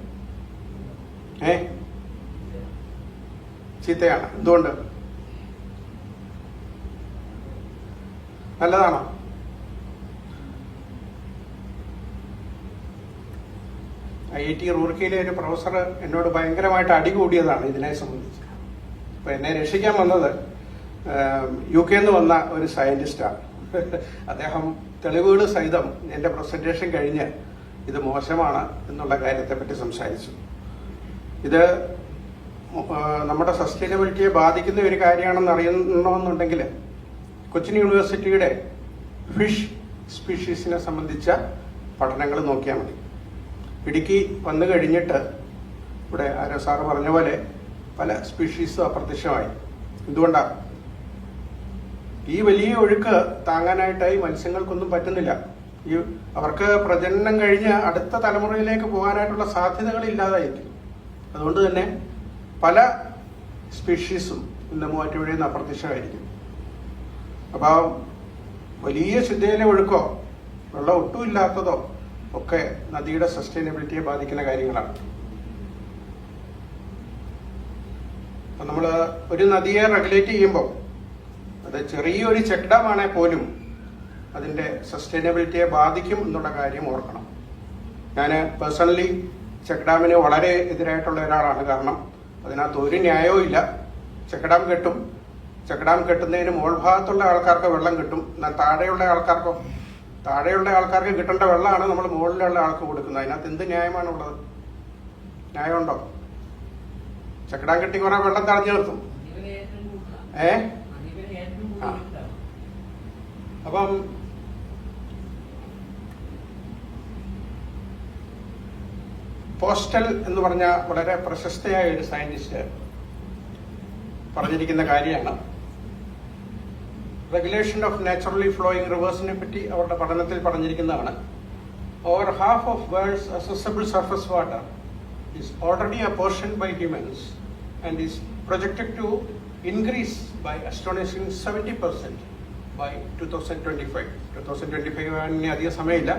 ചീത്തയാണ്. എന്തുകൊണ്ട്? നല്ലതാണോ? IIT റൂർക്കിയിലെ ഒരു പ്രൊഫസർ എന്നോട് ഭയങ്കരമായിട്ട് അടികൂടിയതാണ് ഇതിനെ സംബന്ധിച്ച്. അപ്പൊ എന്നെ രക്ഷിക്കാൻ വന്നത് UK നിന്ന് വന്ന ഒരു സയന്റിസ്റ്റാണ്. അദ്ദേഹം തെളിവുകൾ സഹിതം എന്റെ പ്രസന്റേഷൻ കഴിഞ്ഞ് ഇത് മോശമാണ് എന്നുള്ള കാര്യത്തെപ്പറ്റി സംസാരിച്ചു. ഇത് നമ്മുടെ സസ്റ്റൈനബിലിറ്റിയെ ബാധിക്കുന്ന ഒരു കാര്യമാണെന്ന് അറിയണമെന്നുണ്ടെങ്കിൽ കൊച്ചിൻ യൂണിവേഴ്സിറ്റിയുടെ ഫിഷ് സ്പീഷീസിനെ സംബന്ധിച്ച പഠനങ്ങൾ നോക്കിയാൽ മതി. ഇടുക്കി വന്നു കഴിഞ്ഞിട്ട് ഇവിടെ ആരോ സാറ് പറഞ്ഞ പോലെ പല സ്പീഷീസും അപ്രത്യക്ഷമായി. എന്തുകൊണ്ടാണ്? ഈ വലിയ ഒഴുക്ക് താങ്ങാനായിട്ടായി മത്സ്യങ്ങൾക്കൊന്നും പറ്റുന്നില്ല. അവർക്ക് പ്രജനനം കഴിഞ്ഞ് അടുത്ത തലമുറയിലേക്ക് പോകാനായിട്ടുള്ള സാധ്യതകൾ ഇല്ലാതായിരിക്കും. അതുകൊണ്ട് തന്നെ പല സ്പീഷീസും ഇന്ന് മൂവാറ്റുപുഴയിൽ നിന്ന് അപ്രത്യക്ഷമായിരിക്കും. അപ്പൊ വലിയ ശുദ്ധയിലെ ഒഴുക്കോ വെള്ളം ഒട്ടും ഇല്ലാത്തതോ ഒക്കെ നദിയുടെ സസ്റ്റൈനബിലിറ്റിയെ ബാധിക്കുന്ന കാര്യങ്ങളാണ്. അപ്പൊ നമ്മള് ഒരു നദിയെ റെഗുലേറ്റ് ചെയ്യുമ്പോൾ അത് ചെറിയൊരു ചെക്ക് ഡാം ആണെങ്കിൽ പോലും അതിന്റെ സസ്റ്റൈനബിലിറ്റിയെ ബാധിക്കും എന്നുള്ള കാര്യം ഓർക്കണം. ഞാൻ പേഴ്സണലി ചെക്ക് ഡാമിന് വളരെ എതിരായിട്ടുള്ള ഒരാളാണ്. കാരണം അതിനകത്ത് ഒരു ന്യായവും ഇല്ല. ചെക്ക് ഡാം കെട്ടും, ചെക്ക് ഡാം കെട്ടുന്നതിന് മുകൾ ഭാഗത്തുള്ള ആൾക്കാർക്ക് വെള്ളം കിട്ടും, എന്നാൽ താഴെയുള്ള ആൾക്കാർക്ക് കിട്ടേണ്ട വെള്ളമാണ് നമ്മൾ മുകളിലുള്ള ആൾക്ക് കൊടുക്കുന്നത്. അതിനകത്ത് എന്ത് ന്യായമാണുള്ളത്? ന്യായമുണ്ടോ? ചെക്ക് ഡാം കെട്ടി കുറെ വെള്ളം തടഞ്ഞു നിർത്തും. അപ്പം പോസ്റ്റൽ എന്ന് പറഞ്ഞ വളരെ പ്രശസ്തയായ ഒരു സയന്റിസ്റ്റ് പറഞ്ഞിരിക്കുന്ന കാര്യമാണ്. റെഗുലേഷൻ ഓഫ് നാച്ചുറലി ഫ്ലോയിങ് റിവേഴ്സിനെ പറ്റി അവരുടെ പഠനത്തിൽ പറഞ്ഞിരിക്കുന്നതാണ്. Over half of world's accessible surface water is already apportioned by humans and is projected to increase by astonishing 70% by 2025. 2025 അധിക സമയമില്ല.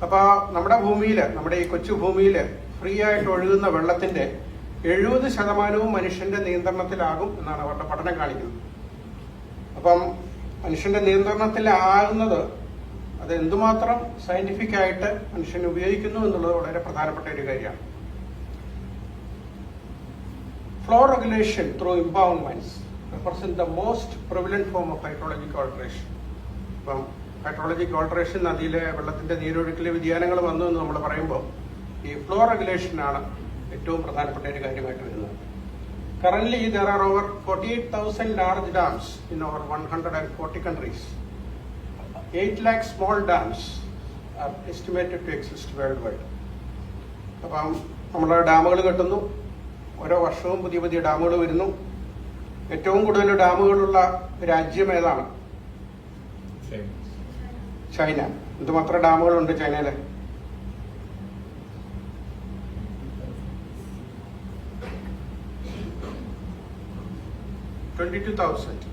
അപ്പൊ നമ്മുടെ ഭൂമിയിൽ, നമ്മുടെ ഈ കൊച്ചു ഭൂമിയിൽ ഫ്രീ ആയിട്ട് ഒഴുകുന്ന വെള്ളത്തിന്റെ 70% മനുഷ്യന്റെ നിയന്ത്രണത്തിലാകും എന്നാണ് അവരുടെ പഠനം കാണിക്കുന്നത്. അപ്പം മനുഷ്യന്റെ നിയന്ത്രണത്തിലാകുന്നത് അത് എന്തുമാത്രം സയന്റിഫിക് ആയിട്ട് മനുഷ്യൻ ഉപയോഗിക്കുന്നു എന്നുള്ളത് വളരെ പ്രധാനപ്പെട്ട ഒരു കാര്യമാണ്. Flow regulation through impoundments represent the most prevalent form of hydrologic alteration. അപ്പം ഹൈഡ്രോളജിക് ഓൾട്ടറേഷൻ, നദിയിലെ വെള്ളത്തിന്റെ നീരൊഴുക്കിലെ വ്യതിയാനങ്ങൾ വന്നു എന്ന് നമ്മൾ പറയുമ്പോൾ ഈ ഫ്ലോ റെഗുലേഷനാണ് ഏറ്റവും പ്രധാനപ്പെട്ട ഒരു കാര്യമായിട്ട് വരുന്നത്. Currently, there are over 48,000 large dams in over 140 countries. 8 lakh small dams are estimated to exist worldwide. അപ്പം നമ്മൾ ഡാമുകൾ കെട്ടുന്നു, ഓരോ വർഷവും പുതിയ പുതിയ ഡാമുകൾ വരുന്നു. ഏറ്റവും കൂടുതൽ ഡാമുകളുള്ള രാജ്യം ഏതാണ്? ചൈന. എന്തുമാത്രം ഡാമുകളുണ്ട് ചൈനയില്? 22,000.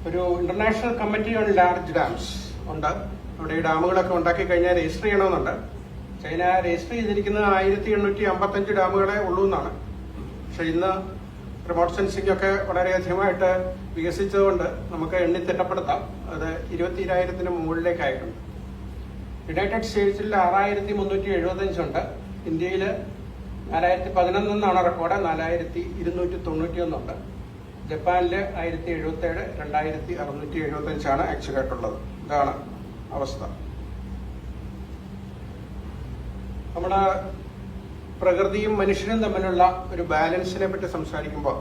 ഒരു international committee on large dams ഉണ്ട്. അവിടെ ഈ ഡാമുകളൊക്കെ ഉണ്ടാക്കി കഴിഞ്ഞാൽ രജിസ്റ്റർ ചെയ്യണമെന്നുണ്ട്. ചൈന രജിസ്റ്റർ ചെയ്തിരിക്കുന്നത് 1855 ഡാമുകളെ ഉള്ളൂ എന്നാണ്. പക്ഷെ ഇന്ന് റിമോട്ട് സെൻസിംഗ് ഒക്കെ വളരെയധികമായിട്ട് വികസിച്ചതുകൊണ്ട് നമുക്ക് എണ്ണി തിട്ടപ്പെടുത്താം. അത് 22,000 മുകളിലേക്കായിട്ടുണ്ട്. യുണൈറ്റഡ് സ്റ്റേറ്റ്സിൽ 6,375 ഉണ്ട്. ഇന്ത്യയിൽ 4,011 എന്നാണ് റെക്കോർഡ്. 4,291 ഉണ്ട്. ജപ്പാനില് 1,077, 2,675 ആക്ച്വലി ആയിട്ടുള്ളത്. ഇതാണ് അവസ്ഥ. നമ്മുടെ പ്രകൃതിയും മനുഷ്യനും തമ്മിലുള്ള ഒരു ബാലൻസിനെ പറ്റി സംസാരിക്കുമ്പോൾ,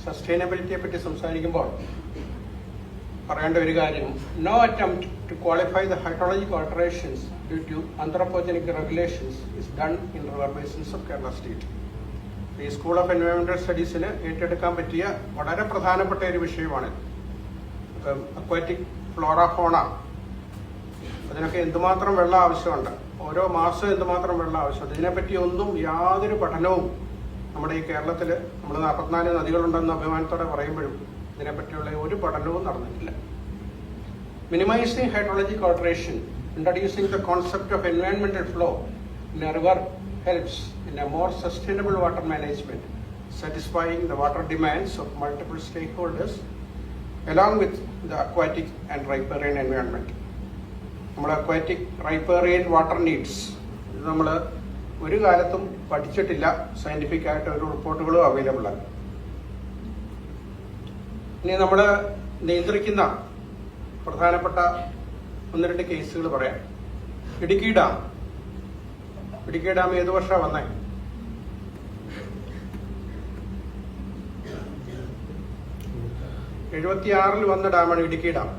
സസ്റ്റൈനബിലിറ്റിയെ പറ്റി സംസാരിക്കുമ്പോൾ പറയേണ്ട ഒരു കാര്യം, no attempt to qualify the hydrologic alterations due to anthropogenic regulations is done in river basins of Kerala state. ഈ സ്കൂൾ ഓഫ് എൻവയോൺമെന്റൽ സ്റ്റഡീസിന് ഏറ്റെടുക്കാൻ പറ്റിയ വളരെ പ്രധാനപ്പെട്ട ഒരു വിഷയമാണ്. അക്വാറ്റിക് ഫ്ലോറ ഫോണ, അതിനൊക്കെ എന്തുമാത്രം വെള്ളം ആവശ്യമുണ്ട്, ഓരോ മാസവും എന്തുമാത്രം വെള്ളം ആവശ്യമുണ്ട്, ഇതിനെപ്പറ്റി ഒന്നും യാതൊരു പഠനവും നമ്മുടെ ഈ കേരളത്തിൽ, നമ്മൾ 44 നദികളുണ്ടെന്ന് അഭിമാനത്തോടെ പറയുമ്പോഴും ഇതിനെപ്പറ്റിയുള്ള ഒരു പഠനവും നടന്നിട്ടില്ല. Minimising hydrologic alteration, introducing the concept of എൻവയോൺമെന്റൽ flow in a river helps in a more sustainable water management, satisfying the water demands of multiple stakeholders along with the aquatic and riparian environment. നമ്മുടെ aquatic റൈപ്പേറിയൻ water needs ഇത് നമ്മൾ ഒരു കാലത്തും പഠിച്ചിട്ടില്ല, scientific ആയിട്ട് ഒരു റിപ്പോർട്ടുകളും അവൈലബിൾ ആണ്. ഇനി നമ്മൾ നിയന്ത്രിക്കുന്ന പ്രധാനപ്പെട്ട 1-2 കേസുകൾ പറയാം. ഇടുക്കി ഡാം ഏത് വർഷമാണ് വന്നേ? 76 വന്ന ഡാമാണ് ഇടുക്കി ഡാം.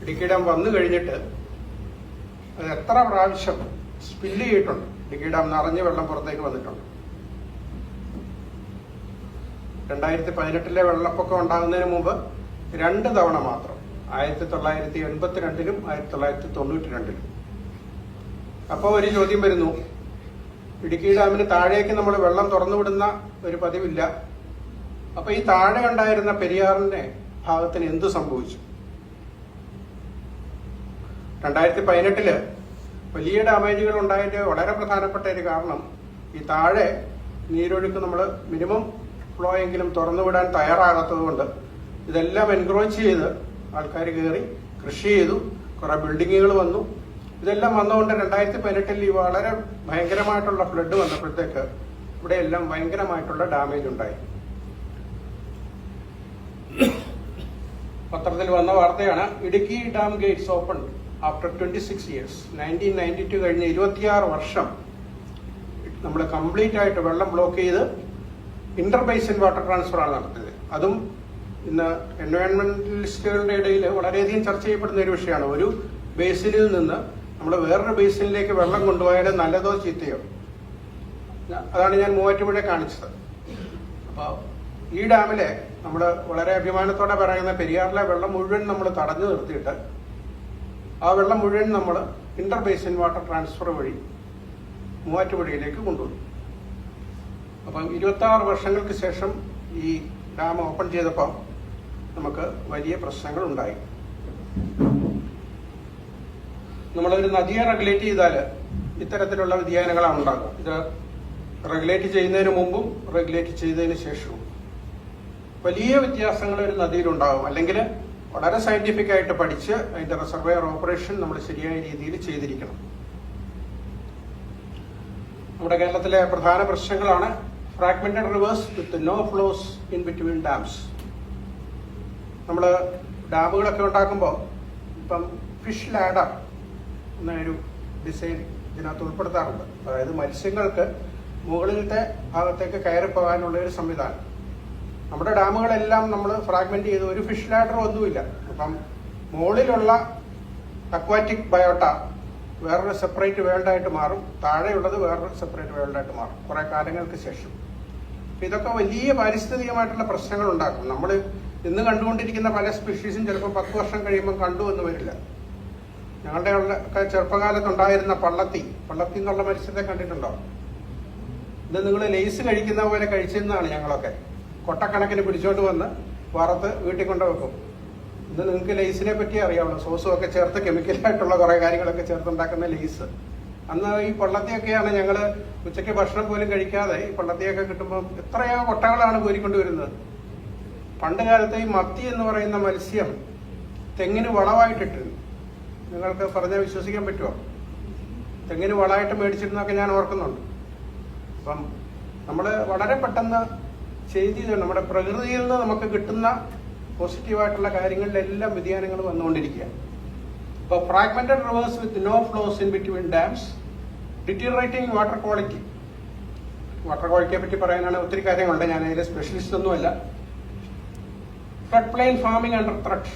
ഇടുക്കി ഡാം വന്നു കഴിഞ്ഞിട്ട് അത് എത്ര പ്രാവശ്യം സ്പില്ല് ചെയ്തിട്ടുണ്ട്? ഇടുക്കി ഡാം നിറഞ്ഞ വെള്ളം പുറത്തേക്ക് വന്നിട്ടുണ്ട്. 2018 വെള്ളപ്പൊക്കം ഉണ്ടാകുന്നതിന് മുമ്പ് 2 തവണ മാത്രം, 1982 1992. അപ്പോൾ ഒരു ചോദ്യം വരുന്നു, ഇടുക്കി ഡാമിന് താഴേക്ക് നമ്മൾ വെള്ളം തുറന്നുവിടുന്ന ഒരു പതിവില്ല. അപ്പൊ ഈ താഴെ ഉണ്ടായിരുന്ന പെരിയാറിന്റെ ഭാഗത്തിന് എന്ത് സംഭവിച്ചു? 2018 വലിയ ഡാമേജുകൾ ഉണ്ടായതിന്റെ വളരെ പ്രധാനപ്പെട്ട ഒരു കാരണം ഈ താഴെ നീരൊഴുക്ക് നമ്മൾ മിനിമം ഫ്ലോ എങ്കിലും തുറന്നുവിടാൻ തയ്യാറാകാത്തത് കൊണ്ട് ഇതെല്ലാം എൻക്രോച്ച് ചെയ്ത് ആൾക്കാർ കയറി കൃഷി ചെയ്തു, കുറെ ബിൽഡിങ്ങുകൾ വന്നു. ഇതെല്ലാം വന്നുകൊണ്ട് 2018 ഈ വളരെ ഭയങ്കരമായിട്ടുള്ള ഫ്ലഡ് വന്നപ്പോഴത്തേക്ക് ഇവിടെ എല്ലാം ഭയങ്കരമായിട്ടുള്ള ഡാമേജ് ഉണ്ടായി. പത്രത്തിൽ വന്ന വാർത്തയാണ്, Idukki dam Gates open after 26 years. 1992 കഴിഞ്ഞ് 26 വർഷം നമ്മൾ കംപ്ലീറ്റ് ആയിട്ട് വെള്ളം ബ്ലോക്ക് ചെയ്ത് ഇന്റർ ബേസിൻ വാട്ടർ ട്രാൻസ്ഫർ ആണ് നടത്തിയത്. അതും ഇന്ന് എൻവയോൺമെന്റലിസ്റ്റുകളുടെ ഇടയിൽ വളരെയധികം ചർച്ച ചെയ്യപ്പെടുന്ന ഒരു വിഷയമാണ്. ഒരു ബേസിനിൽ നിന്ന് നമ്മൾ വേറൊരു ബേസിനിലേക്ക് വെള്ളം കൊണ്ടുപോയാൽ നല്ലതോ ചീത്തയോ? അതാണ് ഞാൻ മൂവാറ്റുപുഴ കാണിച്ചത്. അപ്പോൾ ഈ ഡാമിലെ നമ്മൾ വളരെ അഭിമാനത്തോടെ പറയുന്ന പെരിയാറിലെ വെള്ളം മുഴുവൻ നമ്മൾ തടഞ്ഞു നിർത്തിയിട്ട് ആ വെള്ളം മുഴുവൻ നമ്മൾ ഇന്റർ ബേസിൻ വാട്ടർ ട്രാൻസ്ഫർ വഴി മൂവാറ്റുപുഴയിലേക്ക് കൊണ്ടുവന്നു. അപ്പം 26 വർഷങ്ങൾക്ക് ശേഷം ഈ ഡാം ഓപ്പൺ ചെയ്തപ്പോൾ നമുക്ക് വലിയ പ്രശ്നങ്ങൾ ഉണ്ടായി. നമ്മളൊരു നദിയെ റെഗുലേറ്റ് ചെയ്താൽ ഇത്തരത്തിലുള്ള വ്യതിയാനങ്ങളാണ് ഉണ്ടാകുക. ഇത് റെഗുലേറ്റ് ചെയ്യുന്നതിന് മുമ്പും റെഗുലേറ്റ് ചെയ്തതിന് ശേഷവും വലിയ വ്യത്യാസങ്ങൾ ഒരു നദിയിലുണ്ടാകും. അല്ലെങ്കിൽ വളരെ സയന്റിഫിക് ആയിട്ട് പഠിച്ച് അതിന്റെ റിസർവെയർ ഓപ്പറേഷൻ നമ്മൾ ശരിയായ രീതിയിൽ ചെയ്തിരിക്കണം. നമ്മുടെ കേരളത്തിലെ പ്രധാന പ്രശ്നങ്ങളാണ് fragmented rivers with no flows in between dams. നമ്മൾ ഡാമുകളൊക്കെ ഉണ്ടാക്കുമ്പോൾ ഇപ്പം ഫിഷ് ലാഡർ എന്നൊരു ഡിസൈൻ ഇതിനകത്ത് ഉൾപ്പെടുത്താറുണ്ട്. അതായത് മത്സ്യങ്ങൾക്ക് മുകളിലത്തെ ഭാഗത്തേക്ക് കയറിപ്പോകാനുള്ള ഒരു സംവിധാനം. നമ്മുടെ ഡാമുകളെല്ലാം നമ്മൾ ഫ്രാഗ്മെന്റ് ചെയ്ത് ഒരു ഫിഷ് ലാഡർ ഒന്നുമില്ല. അപ്പം മുകളിലുള്ള അക്വാറ്റിക് ബയോട്ട വേറൊരു സെപ്പറേറ്റ് വേൾഡായിട്ട് മാറും, താഴെയുള്ളത് വേറൊരു സെപ്പറേറ്റ് വേൾഡായിട്ട് മാറും കുറെ കാലങ്ങൾക്ക് ശേഷം. ഇതൊക്കെ വലിയ പാരിസ്ഥിതികമായിട്ടുള്ള പ്രശ്നങ്ങൾ ഉണ്ടാക്കും. നമ്മൾ ഇന്ന് കണ്ടുകൊണ്ടിരിക്കുന്ന പല സ്പീഷീസും ചിലപ്പോൾ 10 വർഷം കഴിയുമ്പോൾ കണ്ടു എന്ന് വരില്ല. ഞങ്ങളുടെ ഒക്കെ ചെറുപ്പകാലത്തുണ്ടായിരുന്ന പള്ളത്തി എന്നുള്ള മത്സ്യത്തെ കണ്ടിട്ടുണ്ടോ? ഇത് നിങ്ങൾ ലേസ് കഴിക്കുന്ന പോലെ കഴിച്ചിരുന്നതാണ് ഞങ്ങളൊക്കെ. കൊട്ടക്കണക്കിന് പിടിച്ചോണ്ട് വന്ന് വറുത്ത് വീട്ടിൽ കൊണ്ടുവെക്കും. ഇത് നിങ്ങൾക്ക് ലേസിനെ പറ്റി അറിയാമല്ലോ, സോസും ഒക്കെ ചേർത്ത് കെമിക്കലായിട്ടുള്ള കുറെ കാര്യങ്ങളൊക്കെ ചേർത്തുണ്ടാക്കുന്ന ലേസ്. അന്ന് ഈ പള്ളത്തിയൊക്കെയാണ് ഞങ്ങൾ ഉച്ചയ്ക്ക് ഭക്ഷണം പോലും കഴിക്കാതെ ഈ പള്ളത്തിയൊക്കെ കിട്ടുമ്പോൾ എത്രയോ കൊട്ടകളാണ് കോരിക്കൊണ്ടുവരുന്നത്. പണ്ട് കാലത്ത് ഈ മത്തി എന്ന് പറയുന്ന മത്സ്യം തെങ്ങിന് വളമായിട്ടിട്ടിരുന്നു. നിങ്ങൾക്ക് പറഞ്ഞാൽ വിശ്വസിക്കാൻ പറ്റുമോ? തെങ്ങിന് വളമായിട്ട് മേടിച്ചിരുന്നൊക്കെ ഞാൻ ഓർക്കുന്നുണ്ട്. അപ്പം നമ്മൾ വളരെ പെട്ടെന്ന് ചെയ്ത് നമ്മുടെ പ്രകൃതിയിൽ നിന്ന് നമുക്ക് കിട്ടുന്ന പോസിറ്റീവായിട്ടുള്ള കാര്യങ്ങളിലെല്ലാം വ്യതിയാനങ്ങൾ വന്നുകൊണ്ടിരിക്കുക. ഇപ്പോൾ fragmented rivers with no flows in between dams, deteriorating water quality. Water ക്വാളിറ്റിയെ പറ്റി പറയാനാണ് ഒത്തിരി കാര്യങ്ങളുണ്ട്, ഞാൻ അതിലെ സ്പെഷ്യലിസ്റ്റ് ഒന്നുമല്ല. Flood plain farming under threat,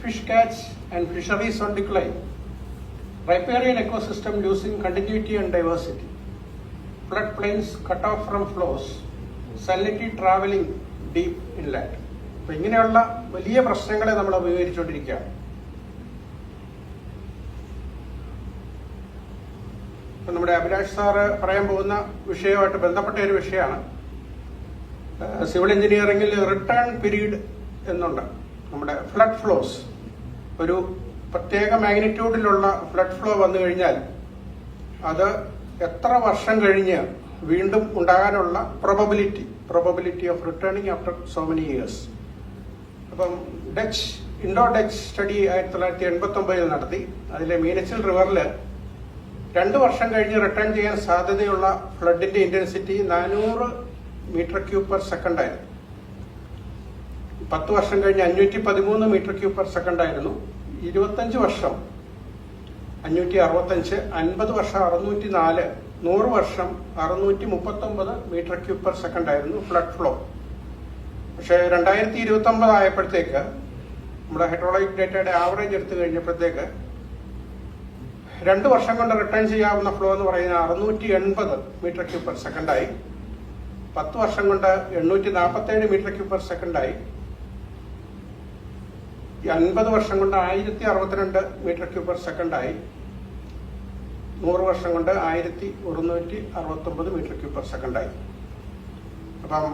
fish catch and fisheries on decline, riparian ecosystem losing continuity and diversity, flood plains cut off from flows, salinity traveling deep inland. അപ്പൊ ഇങ്ങനെയുള്ള വലിയ പ്രശ്നങ്ങളെ നമ്മൾ അഭിമുഖീകരിച്ചുകൊണ്ടിരിക്കുകയാണ്. ഇപ്പൊ നമ്മുടെ അഭിലാഷ് സാറ് പറയാൻ പോകുന്ന വിഷയവുമായിട്ട് ബന്ധപ്പെട്ട ഒരു വിഷയമാണ് സിവിൽ എഞ്ചിനീയറിംഗിൽ റിട്ടേൺ പീരീഡ് എന്നുണ്ട്. നമ്മുടെ ഫ്ലഡ് ഫ്ലോസ്, ഒരു പ്രത്യേക മാഗ്നിറ്റ്യൂഡിലുള്ള ഫ്ലഡ് ഫ്ലോ വന്നു കഴിഞ്ഞാൽ അത് എത്ര വർഷം കഴിഞ്ഞ് വീണ്ടും ഉണ്ടാകാനുള്ള probability of returning after so many years. അപ്പം ഇൻഡോ ഡച്ച് സ്റ്റഡി 1989 നടത്തി. അതിലെ മീനച്ചിൽ റിവറിൽ 2 വർഷം കഴിഞ്ഞ് റിട്ടേൺ ചെയ്യാൻ സാധ്യതയുള്ള ഫ്ലഡിന്റെ intensity 400 metre cube per second ആയിരുന്നു. 10 വർഷം കഴിഞ്ഞ് 513 മീറ്റർ ക്യൂബ് പെർ സെക്കൻഡ് ആയിരുന്നു. 25 വർഷം 565, 50 വർഷം 604, 100 വർഷം 639 മീറ്റർ ക്യൂബ് പെർ സെക്കൻഡ് ആയിരുന്നു ഫ്ലഡ് ഫ്ലോ. പക്ഷേ 2029 ആയപ്പോഴത്തേക്ക് നമ്മുടെ ഹൈഡ്രോളജിക് ഡേറ്റയുടെ ആവറേജ് എടുത്തു കഴിഞ്ഞപ്പോഴത്തേക്ക് 2 വർഷം കൊണ്ട് റിട്ടേൺ ചെയ്യാവുന്ന ഫ്ലോ എന്ന് പറയുന്നത് 680 മീറ്റർ ക്യൂബ് പെർ സെക്കൻഡായി. 10 വർഷം കൊണ്ട് 847 മീറ്റർ ക്യൂബ് പെർ സെക്കൻഡായി. 50 വർഷം കൊണ്ട് 1062 മീറ്റർ ക്യൂബ് പെർ സെക്കൻഡായി. 100 വർഷം കൊണ്ട് 1169 മീറ്റർ ക്യൂബ് പെർ സെക്കൻഡായി. അപ്പം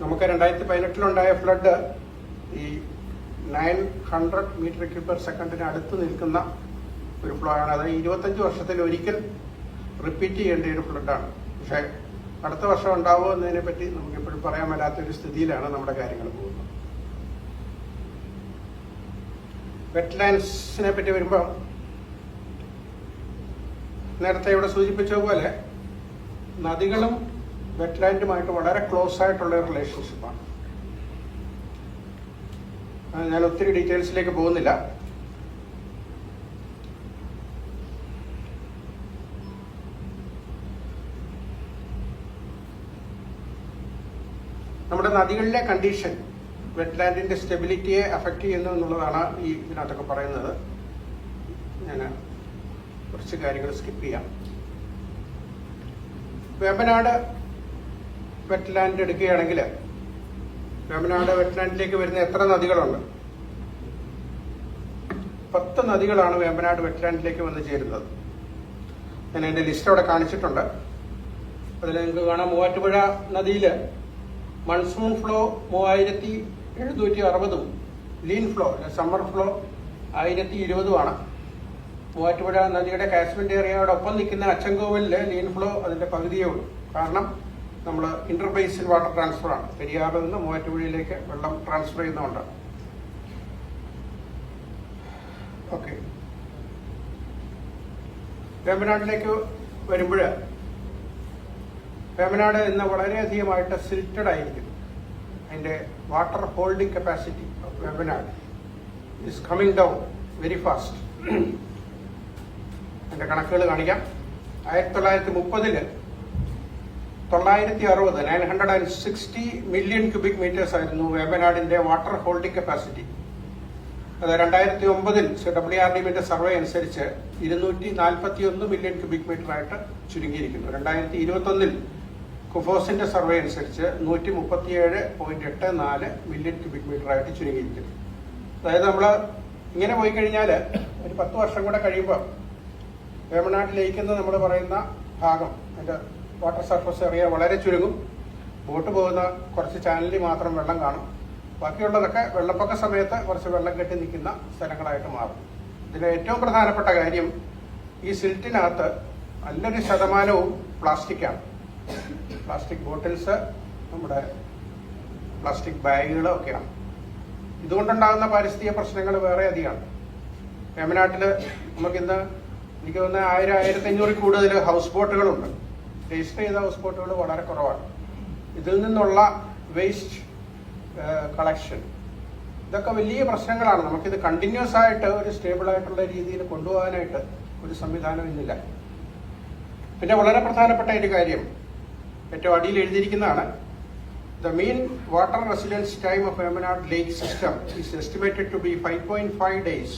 നമുക്ക് 2018 ഫ്ലഡ് ഈ 900 മീറ്റർ ക്യൂബ് പെർ സെക്കൻഡിന് അടുത്ത് നിൽക്കുന്ന ഒരു ഫ്ലോ ആണ്. അത് 25 വർഷത്തിൽ ഒരിക്കൽ റിപ്പീറ്റ് ചെയ്യേണ്ട ഒരു ഫ്ലഡാണ്. പക്ഷേ അടുത്ത വർഷം ഉണ്ടാവുമോ എന്നതിനെ പറ്റി നമുക്ക് എപ്പോഴും പറയാൻ മേലാത്തൊരു സ്ഥിതിയിലാണ് നമ്മുടെ കാര്യങ്ങൾ പോകുന്നത്. വെറ്റ്ലാൻഡ്സിനെ പറ്റി വരുമ്പോൾ നേരത്തെ ഇവിടെ സൂചിപ്പിച്ച പോലെ നദികളും വെറ്റ്ലാൻഡുമായിട്ട് വളരെ ക്ലോസ് ആയിട്ടുള്ള ഒരു റിലേഷൻഷിപ്പാണ്. ഞാൻ ഒത്തിരി ഡീറ്റെയിൽസിലേക്ക് പോകുന്നില്ല. നമ്മുടെ നദികളിലെ കണ്ടീഷൻ വെറ്റ്ലാൻഡിന്റെ സ്റ്റെബിലിറ്റിയെ അഫക്റ്റ് ചെയ്യുന്നു എന്നുള്ളതാണ് ഈ ഇതിനകത്തൊക്കെ പറയുന്നത്. ഞാൻ കുറച്ച് കാര്യങ്ങൾ സ്കിപ്പ് ചെയ്യാം. വേമ്പനാട് വെറ്റ്ലാൻഡ് എടുക്കുകയാണെങ്കിൽ വേമ്പനാട് വെറ്റ്ലാൻഡിലേക്ക് വരുന്ന എത്ര നദികളുണ്ട്? 10 നദികളാണ് വേമ്പനാട് വെറ്റ്ലാൻഡിലേക്ക് വന്ന് ചേരുന്നത്. ഞാൻ എൻ്റെ ലിസ്റ്റ് അവിടെ കാണിച്ചിട്ടുണ്ട്. അതിൽ നിങ്ങൾക്ക് കാണാം, മൂവാറ്റുപുഴ നദിയിൽ monsoon flow 3760, lean flow summer flow 1020 Muvattupuzha നദിയുടെ കാശ്മീർ ഏരിയയോടൊപ്പം നിൽക്കുന്ന അച്ചൻകോവിലില് ലീൻ ഫ്ലോ അതിന്റെ പകുതിയേ ഉള്ളൂ. കാരണം നമ്മൾ ഇന്റർബേസിൻ വാട്ടർ ട്രാൻസ്ഫർ ആണ്. പെരിയാറിൽ നിന്ന് മൂവാറ്റുപുഴയിലേക്ക് വെള്ളം ട്രാൻസ്ഫർ ചെയ്യുന്നതുകൊണ്ട്. ഓക്കെ, വേമ്പനാടിലേക്ക് വരുമ്പോൾ വേമ്പനാട് ഇന്ന് വളരെയധികമായിട്ട് സിൽറ്റഡ് ആയിരിക്കും. അതിന്റെ water holding capacity of Vembanad is coming down very fast. അതിന്റെ കണക്കുകൾ കാണിക്കാം. 1930 960 മില്യൺ ക്യൂബിക് മീറ്റേഴ്സ് ആയിരുന്നു വേമ്പനാടിന്റെ വാട്ടർ ഹോൾഡിംഗ് കപ്പാസിറ്റി. അത് 2009 WRDBന്റെ സർവേ അനുസരിച്ച് 241 മില്യൺ ക്യൂബിക് മീറ്റർ ആയിട്ട് ചുരുങ്ങിയിരിക്കുന്നു. 2021 കുഫോസിന്റെ സർവേ അനുസരിച്ച് 137.84 മില്യൺ ക്യൂബിക് മീറ്റർ ആയിട്ട് ചുരുങ്ങിയിരിക്കുന്നു. അതായത് നമ്മൾ ഇങ്ങനെ പോയി കഴിഞ്ഞാൽ ഒരു 10 വർഷം കൂടെ കഴിയുമ്പോൾ വേമ്പനാട്ടിലേക്ക് നമ്മൾ പറയുന്ന ഭാഗം അതിന്റെ വാട്ടർ സർഫസ് ഏരിയ വളരെ ചുരുങ്ങും. ബോട്ട് പോകുന്ന കുറച്ച് ചാനലിൽ മാത്രം വെള്ളം കാണും. ബാക്കിയുള്ളതൊക്കെ വെള്ളപ്പൊക്ക സമയത്ത് കുറച്ച് വെള്ളം കെട്ടി നിൽക്കുന്ന സ്ഥലങ്ങളായിട്ട് മാറും. ഇതിലെ ഏറ്റവും പ്രധാനപ്പെട്ട കാര്യം, ഈ സിൽറ്റിനകത്ത് നല്ലൊരു ശതമാനവും പ്ലാസ്റ്റിക്കാണ്. പ്ലാസ്റ്റിക് ബോട്ടിൽസ്, നമ്മുടെ പ്ലാസ്റ്റിക് ബാഗുകൾ ഒക്കെയാണ്. ഇതുകൊണ്ടുണ്ടാകുന്ന പാരിസ്ഥിതിക പ്രശ്നങ്ങൾ വേറെ അധികമാണ്. വേമ്പനാട്ടില് നമുക്കിന്ന് എനിക്ക് തോന്നുന്ന 1000-1500 കൂടുതൽ ഹൗസ് ബോട്ടുകളുണ്ട്. രജിസ്റ്റർ ചെയ്ത ഹൗസ് ബോട്ടുകൾ വളരെ കുറവാണ്. ഇതിൽ നിന്നുള്ള വേസ്റ്റ് കളക്ഷൻ, ഇതൊക്കെ വലിയ പ്രശ്നങ്ങളാണ്. നമുക്കിത് കണ്ടിന്യൂസ് ആയിട്ട് ഒരു സ്റ്റേബിൾ ആയിട്ടുള്ള രീതിയിൽ കൊണ്ടുപോകാനായിട്ട് ഒരു സംവിധാനം ഇന്നില്ല. പിന്നെ വളരെ പ്രധാനപ്പെട്ട ഒരു കാര്യം ഏറ്റവും അടിയിൽ എഴുതിയിരിക്കുന്നതാണ്. The mean water residence time of Vemanad Lake system is estimated to be 5.5 days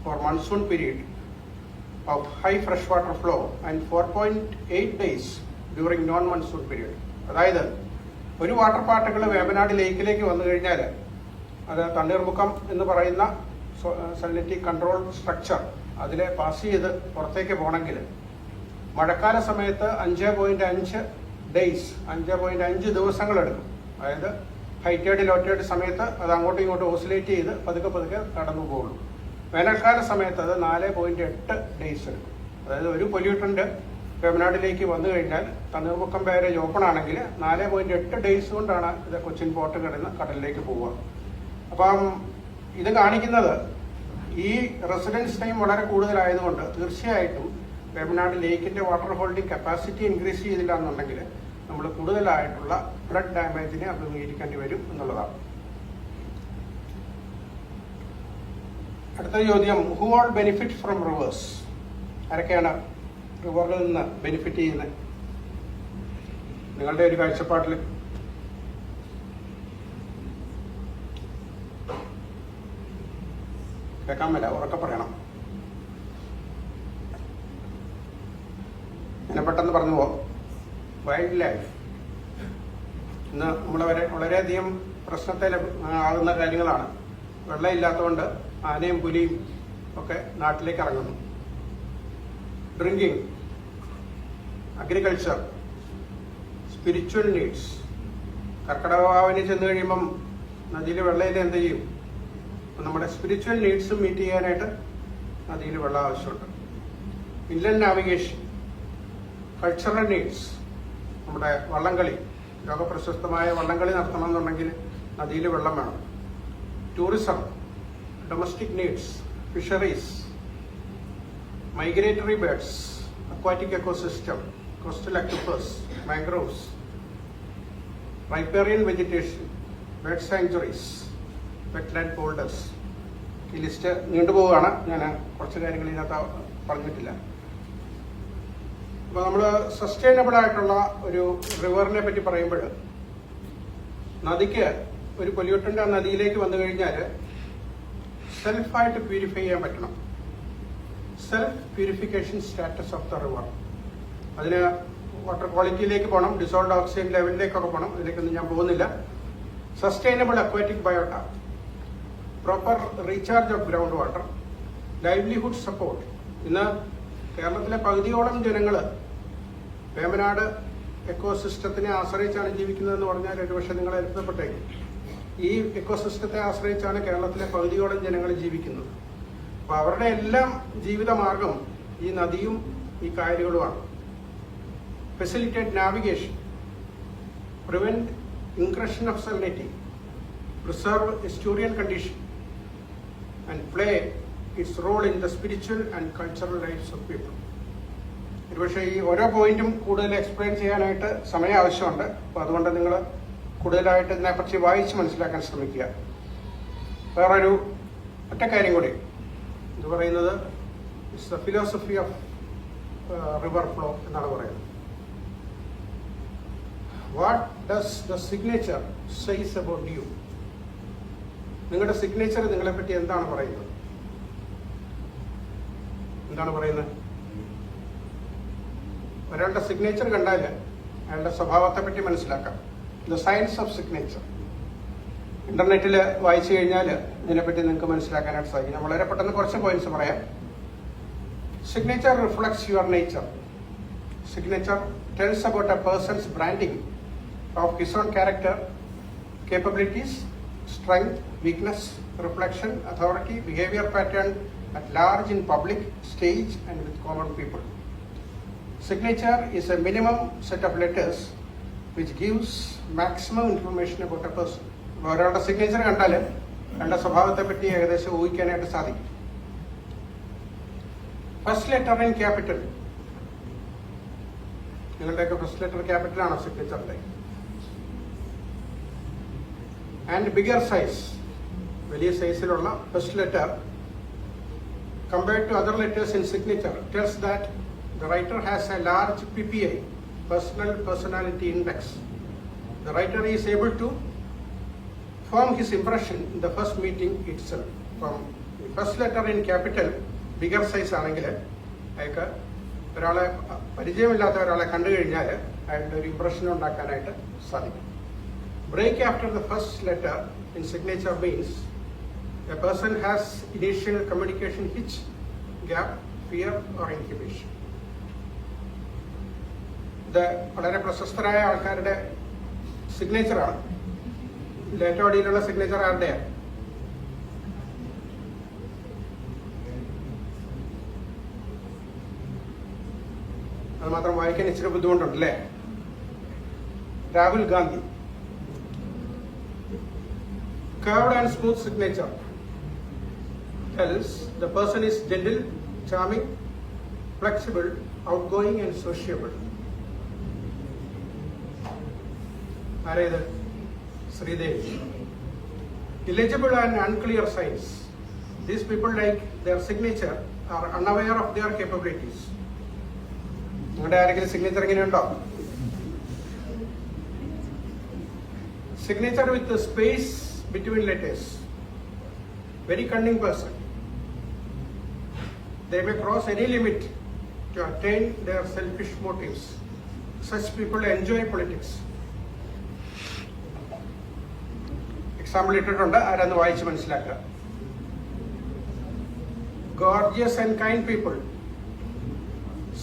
for monsoon period of high freshwater flow and 4.8 days during non-monsoon period. അതായത് ഒരു വാട്ടർ പാർട്ടിക്കിൾ വേമ്പനാട് ലേക്കിലേക്ക് വന്നു കഴിഞ്ഞാൽ അത് തണ്ണീർമുക്കം എന്ന് പറയുന്ന സലിനിറ്റി കൺട്രോൾ സ്ട്രക്ചർ അതിലെ pass ചെയ്ത് പുറത്തേക്ക് പോകണമെങ്കിൽ മഴക്കാല സമയത്ത് 5.5 ഡേയ്സ് 5.5 ദിവസങ്ങളെടുക്കും. അതായത് ഹൈറ്റേഡ് ലോറ്റേഡ് സമയത്ത് അത് അങ്ങോട്ടും ഇങ്ങോട്ടും ഓസിലേറ്റ് ചെയ്ത് പതുക്കെ കടന്നു പോകുള്ളൂ. വേനൽക്കാല സമയത്ത് അത് 4.8 ഡേയ്സ് എടുക്കും. അതായത് ഒരു പൊല്യൂട്ടന്റ് വേമ്പനാടിലേക്ക് വന്നു കഴിഞ്ഞാൽ തണ്ണീർമുക്കം ബാരേജ് ഓപ്പൺ ആണെങ്കിൽ 4.8 ഡേയ്സ് കൊണ്ടാണ് ഇത് കൊച്ചിൻ പോർട്ട് കിടന്ന് കടലിലേക്ക് പോവുക. അപ്പം ഇത് കാണിക്കുന്നത് ഈ റെസിഡൻസ് ടൈം വളരെ കൂടുതലായതുകൊണ്ട് തീർച്ചയായിട്ടും വേമ്പനാട് ലേക്കിന്റെ വാട്ടർ ഹോൾഡിംഗ് കപ്പാസിറ്റി ഇൻക്രീസ് ചെയ്തില്ല എന്നുണ്ടെങ്കിൽ നമ്മൾ കൂടുതലായിട്ടുള്ള ഫ്ലഡ് ഡാമേജിനെ അഭിമുഖീകരിക്കേണ്ടി വരും എന്നുള്ളതാണ്. അടുത്ത ചോദ്യം, who all benefit from reverse? ആരൊക്കെയാണ് റിവറിൽ നിന്ന് ബെനിഫിറ്റ് ചെയ്യുന്നത് നിങ്ങളുടെ ഒരു കാഴ്ചപ്പാടിൽ? കേൾക്കാൻ മേല, ഉറക്കെ പറയണം. ഞാൻ പെട്ടെന്ന് പറഞ്ഞു പോകും. വൈൽഡ് ലൈഫ് ഇന്ന് വളരെയധികം പ്രശ്നത്തിൽ ആകുന്ന കാര്യങ്ങളാണ്. വെള്ളമില്ലാത്തതുകൊണ്ട് ആനയും പുലിയും ഒക്കെ നാട്ടിലേക്ക് ഇറങ്ങുന്നു. Drinking, agriculture, spiritual needs. കർക്കിടകവാവിന് ചെന്ന് കഴിയുമ്പം നദിയിൽ വെള്ളയിൽ എന്ത് ചെയ്യും? നമ്മുടെ സ്പിരിച്വൽ നീഡ്സും മീറ്റ് ചെയ്യാനായിട്ട് നദിയിൽ വെള്ളം ആവശ്യമുണ്ട്. ഇൻലൻഡ് നാവിഗേഷൻ, കൾച്ചറൽ നീഡ്സ്, നമ്മുടെ വള്ളംകളി, ലോകപ്രശസ്തമായ വള്ളംകളി നടത്തണമെന്നുണ്ടെങ്കിൽ നദിയിൽ വെള്ളം വേണം. Tourism, domestic needs, fisheries, migratory birds, aquatic ecosystem, coastal octopus, mangroves, riparian vegetation, bird sanctuaries, wetland boulders. ഈ ലിസ്റ്റ് നീണ്ടുപോവുകയാണ്. ഞാൻ കുറച്ച് കാര്യങ്ങൾ ഇതിനകത്ത് പറഞ്ഞിട്ടില്ല. അപ്പോൾ നമ്മൾ സസ്റ്റൈനബിൾ ആയിട്ടുള്ള ഒരു റിവറിനെ പറ്റി പറയുമ്പോൾ നദിക്ക് ഒരു പൊല്യൂട്ടൻ്റ് ആ നദിയിലേക്ക് വന്നു കഴിഞ്ഞാൽ സെൽഫായിട്ട് പ്യൂരിഫൈ ചെയ്യാൻ പറ്റണം. Self purification status of the river. അതിന് വാട്ടർ ക്വാളിറ്റിയിലേക്ക് പോകണം, ഡിസോൾഡ് ഓക്സിജൻ ലെവലിലേക്കൊക്കെ പോകണം. ഇതിലേക്കൊന്നും ഞാൻ പോകുന്നില്ല. Sustainable aquatic biota, proper recharge of ground water, livelihood support. ഇന്ന് കേരളത്തിലെ പകുതിയോളം ജനങ്ങൾ വേമ്പനാട് എക്കോസിസ്റ്റത്തിനെ ആശ്രയിച്ചാണ് ജീവിക്കുന്നതെന്ന് പറഞ്ഞാൽ ഒരുപക്ഷെ നിങ്ങൾ അത്ഭുതപ്പെട്ടേക്കും. ഈ എക്കോസിസ്റ്റത്തെ ആശ്രയിച്ചാണ് കേരളത്തിലെ പകുതിയോളം ജനങ്ങൾ ജീവിക്കുന്നത്. അപ്പൊ അവരുടെ എല്ലാം ജീവിതമാർഗം ഈ നദിയും ഈ കായലുകളുമാണ്. Facilitate navigation, prevent incursion of salinity, preserve estuarian condition and play its role in the spiritual and cultural lives of people. ഒരുപക്ഷെ ഈ ഓരോ പോയിന്റും കൂടുതൽ എക്സ്പ്ലെയിൻ ചെയ്യാനായിട്ട് സമയം ആവശ്യമുണ്ട്. അപ്പൊ അതുകൊണ്ട് നിങ്ങൾ കൂടുതലായിട്ട് ഇതിനെപ്പറ്റി വായിച്ച് മനസ്സിലാക്കാൻ ശ്രമിക്കുക. വേറൊരു ഒറ്റ കാര്യം കൂടി ഇത് പറയുന്നത് it's the philosophy of river flow എന്നാണ് പറയുന്നത്. What does the signature says about you? നിങ്ങളുടെ സിഗ്നേച്ചർ നിങ്ങളെ പറ്റി എന്താണ് പറയുന്നത്? എന്താണ് പറയുന്നത്? ഒരാളുടെ സിഗ്നേച്ചർ കണ്ടാൽ അയാളുടെ സ്വഭാവത്തെ പറ്റി മനസ്സിലാക്കാം. ദ സയൻസ് ഓഫ് സിഗ്നേച്ചർ ഇന്റർനെറ്റിൽ വായിച്ചു കഴിഞ്ഞാൽ ഇതിനെപ്പറ്റി നിങ്ങൾക്ക് മനസ്സിലാക്കാനായിട്ട് സാധിക്കും. ഞാൻ വളരെ പെട്ടെന്ന് കുറച്ച് പോയിന്റ്സ് പറയാം. Signature reflects your nature. Signature tells about a person's branding of his own character, capabilities, strength, weakness, reflection, authority, behavior pattern at large in public, stage and with common people. Signature is a minimum set of letters which gives maximum information about a person. ഒരാളുടെ signature കണ്ടാൽ അയാളുടെ സ്വഭാവത്തെ പറ്റി ഏകദേശം ഊഹിക്കാനായിട്ട് സാധിക്കും. First letter in capital. നിങ്ങളുടെയൊക്കെ first letter capital ആണോ സിഗ്നേച്ചറിന്റെ? And bigger size, വലിയ സൈസിലുള്ള first letter compared to other letters in signature tells that the writer has a large PPI, personality index. The writer is able to form his impression in the first meeting itself. From the first letter in capital bigger size ആണെങ്കിൽ അയാൾക്ക് ഒരാളെ പരിചയമില്ലാത്ത ഒരാളെ കണ്ടു കഴിഞ്ഞാൽ അയാളുടെ ഒരു impression ഉണ്ടാക്കാനായിട്ട് സാധിക്കും. Break after the first letter in signature means a person has initial communication hitch, gap, fear or inhibition. ഇത് വളരെ പ്രശസ്തരായ ആൾക്കാരുടെ സിഗ്നേച്ചറാണ്. ഏറ്റവും അടിയിലുള്ള സിഗ്നേച്ചർ ആരുടെയാണ്? അത് മാത്രം വായിക്കാൻ ഇച്ചിരി ബുദ്ധിമുട്ടുണ്ടല്ലേ. Rahul Gandhi. Curved and smooth signature tells the person is gentle, charming, flexible, outgoing and sociable. ആരേത്? Sridevi. Illegible and unclear signs. These people, like their signature, are unaware of their capabilities. നിങ്ങളുടെ ആരെങ്കിലും signature എങ്ങനെയുണ്ടോ? Signature with the space between letters. Very cunning person. They may cross any limit to attain their selfish motives. Such people enjoy politics. Example ഇട്ടിട്ടുണ്ട്, ആരാന്ന് വായിച്ച് മനസ്സിലാക്കുക. Gorgeous and kind people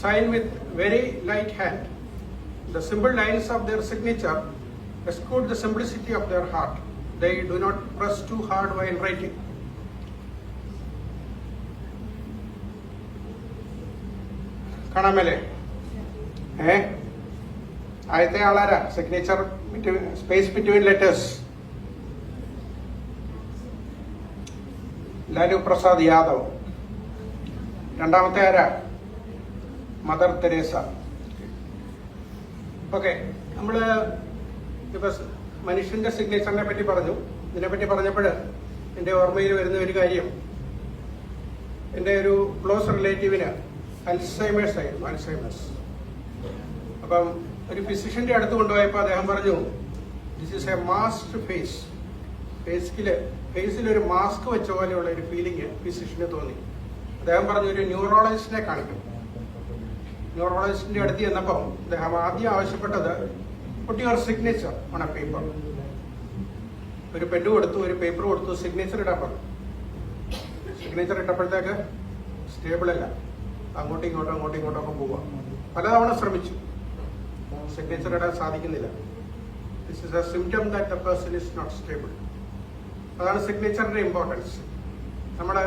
sign with very light hand. The simple lines of their signature escort the simplicity of their heart. They do not press too hard while writing. കാണാമല്ലേ? ആദ്യത്തെ ആളാരാ? Signature space between letters. Lalu Prasad Yadav. രണ്ടാമത്തെ ആരാ? Mother Teresa. Okay, നമ്മള് ഇപ്പൊ മനുഷ്യന്റെ സിഗ്നേച്ചറിനെ പറ്റി പറഞ്ഞു. ഇതിനെപ്പറ്റി പറഞ്ഞപ്പോൾ എൻ്റെ ഓർമ്മയിൽ വരുന്ന ഒരു കാര്യം, എൻ്റെ ഒരു ക്ലോസ് റിലേറ്റീവിന് അൽസൈമേഴ്സ് ആയിരുന്നു. അൽസൈമേഴ്സ്. അപ്പം ഒരു ഫിസിഷ്യന്റെ അടുത്ത് കൊണ്ടുപോയപ്പോൾ അദ്ദേഹം പറഞ്ഞു, this is a mask face. ഫേസിൽ ഒരു മാസ്ക് വെച്ച പോലെയുള്ള ഒരു ഫീലിംഗ് ഫിസിഷ്യന് തോന്നി. അദ്ദേഹം പറഞ്ഞു, ഒരു ന്യൂറോളജിസ്റ്റിനെ കാണിക്കും. ന്യൂറോളജിസ്റ്റിന്റെ അടുത്ത് ചെന്നപ്പം അദ്ദേഹം ആദ്യം ആവശ്യപ്പെട്ടത് put your signature on a paper. ഒരു പെൻ കൊടുത്തു, ഒരു പേപ്പർ കൊടുത്തു, സിഗ്നേച്ചർ ഇടാൻ പറഞ്ഞു. സിഗ്നേച്ചർ ഇട്ടപ്പോഴത്തേക്ക് സ്റ്റേബിൾ അല്ല, അങ്ങോട്ടും ഇങ്ങോട്ടും ഒക്കെ പോവുക. പലതവണ ശ്രമിച്ചു, സിഗ്നേച്ചർ ഇടാൻ സാധിക്കുന്നില്ല. This is a symptom that the person is not stable. അതാണ് സിഗ്നേച്ചറിന്റെ ഇമ്പോർട്ടൻസ്. നമ്മുടെ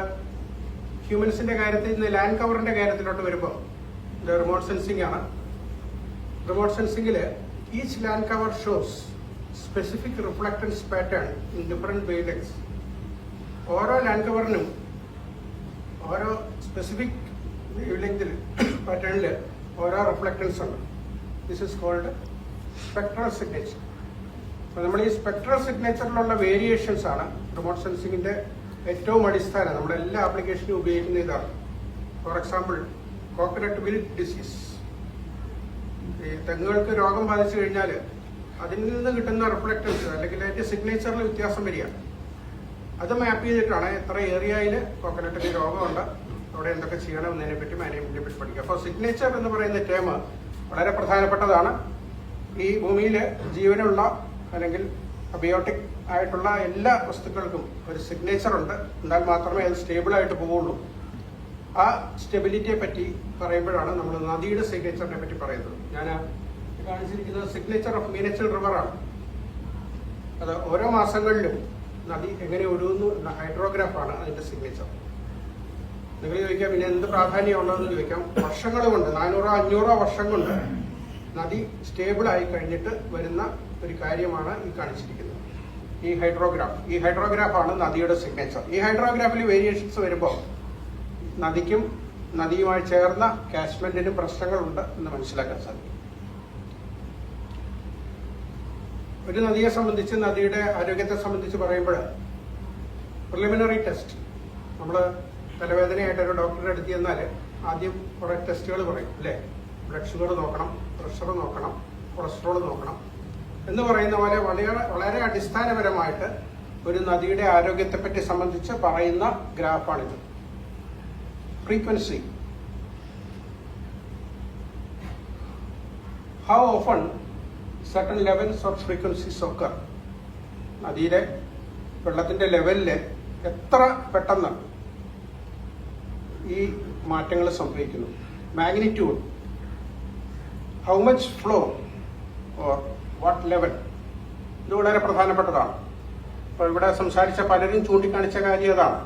ഹ്യൂമൻസിന്റെ കാര്യത്തിൽ നിന്ന് ലാൻഡ് കവറിന്റെ കാര്യത്തിലോട്ട് വരുമ്പോൾ ഇത് റിമോട്ട് സെൻസിംഗ് ആണ്. റിമോട്ട് സെൻസിംഗിൽ each land cover shows specific reflectance pattern in different wavelengths. ഓരോ ലാൻഡ് കവറിനും ഓരോ സ്പെസിഫിക് വേവ്ലെങ്തിൽ പാറ്റേണിൽ ഓരോ റിഫ്ലക്റ്റൻസ് ഉണ്ട്. This is called spectral signature. അപ്പോൾ നമ്മൾ ഈ സ്പെക്ട്രൽ സിഗ്നേച്ചറിലുള്ള വേരിയേഷൻസ് ആണ് റിമോട്ട് സെൻസിങ്ങിന്റെ ഏറ്റവും അടിസ്ഥാനം. നമ്മുടെ എല്ലാ ആപ്ലിക്കേഷനും ഉപയോഗിക്കുന്ന ഇതാണ്. For example, coconut wilt disease. ഈ തെങ്ങുകൾക്ക് രോഗം ബാധിച്ചു കഴിഞ്ഞാൽ അതിൽ നിന്ന് കിട്ടുന്ന റിഫ്ലക്റ്റൻസ് അല്ലെങ്കിൽ അതിന്റെ സിഗ്നേച്ചറിൽ വ്യത്യാസം വരിക. അത് മാപ്പ് ചെയ്തിട്ടാണ് എത്ര ഏരിയയിൽ കോക്കനട്ടിന് രോഗമുണ്ട്, അവിടെ എന്തൊക്കെ ചെയ്യണം എന്നതിനെ പറ്റി മാനേജ്മെന്റിനെ പറ്റി പഠിക്കുക. അപ്പോൾ സിഗ്നേച്ചർ എന്ന് പറയുന്ന ടേം വളരെ പ്രധാനപ്പെട്ടതാണ്. ഈ ഭൂമിയിൽ ജീവനുള്ള അല്ലെങ്കിൽ അബയോട്ടിക് ആയിട്ടുള്ള എല്ലാ വസ്തുക്കൾക്കും ഒരു സിഗ്നേച്ചർ ഉണ്ട്. എന്നാൽ മാത്രമേ അത് സ്റ്റേബിൾ ആയിട്ട് പോവുള്ളൂ. ആ സ്റ്റെബിലിറ്റിയെ പറ്റി പറയുമ്പോഴാണ് നമ്മൾ നദിയുടെ സിഗ്നേച്ചറിനെ പറ്റി പറയുന്നത്. ഞാൻ കാണിച്ചിരിക്കുന്നത് സിഗ്നേച്ചർ ഓഫ് മീനച്ചിൽ റിവറാണ്. അത് ഓരോ മാസങ്ങളിലും നദി എങ്ങനെ ഒഴുകുന്നു എന്ന ഹൈഡ്രോഗ്രാഫാണ് അതിന്റെ സിഗ്നേച്ചർ. നിങ്ങൾ ചോദിക്കാം, പിന്നെ എന്ത് പ്രാധാന്യമുള്ളതെന്ന് ചോദിക്കാം. വർഷങ്ങൾ കൊണ്ട് 400-500 വർഷം കൊണ്ട് നദി സ്റ്റേബിൾ ആയി കഴിഞ്ഞിട്ട് വരുന്ന ഒരു കാര്യമാണ് ഈ കാണിച്ചിരിക്കുന്നത്. ഈ ഹൈഡ്രോഗ്രാഫാണ് നദിയുടെ സിഗ്നേച്ചർ. ഈ ഹൈഡ്രോഗ്രാഫിൽ വേരിയേഷൻസ് വരുമ്പോൾ നദിക്കും നദിയുമായി ചേർന്ന കാച്ച്മെന്റിനും പ്രശ്നങ്ങളുണ്ട് എന്ന് മനസ്സിലാക്കാൻ സാധിക്കും. ഒരു നദിയെ സംബന്ധിച്ച്, നദിയുടെ ആരോഗ്യത്തെ സംബന്ധിച്ച് പറയുമ്പോൾ പ്രിലിമിനറി ടെസ്റ്റ്, നമ്മൾ തലവേദനയായിട്ട് ഒരു ഡോക്ടറുടെ അടുത്ത് ചെന്നാൽ ആദ്യം കുറെ ടെസ്റ്റുകൾ പറയും അല്ലേ? ബ്ലഡ് ഷുഗർ നോക്കണം, പ്രഷർ നോക്കണം, കൊളസ്ട്രോൾ നോക്കണം എന്ന് പറയുന്ന പോലെ വളരെ അടിസ്ഥാനപരമായിട്ട് ഒരു നദിയുടെ ആരോഗ്യത്തെപ്പറ്റി സംബന്ധിച്ച് പറയുന്ന ഗ്രാഫാണിത്. Frequency, how often certain levels or frequencies occur. നദിയിലെ വെള്ളത്തിന്റെ ലെവലില് എത്ര പെട്ടെന്ന് ഈ മാറ്റങ്ങൾ സംഭവിക്കുന്നു. Magnitude, how much flow or what level, ഇത് വളരെ പ്രധാനപ്പെട്ടതാണ്. അപ്പോൾ ഇവിടെ സംസാരിച്ച പലരും ചൂണ്ടിക്കാണിച്ച കാര്യം അതാണ്.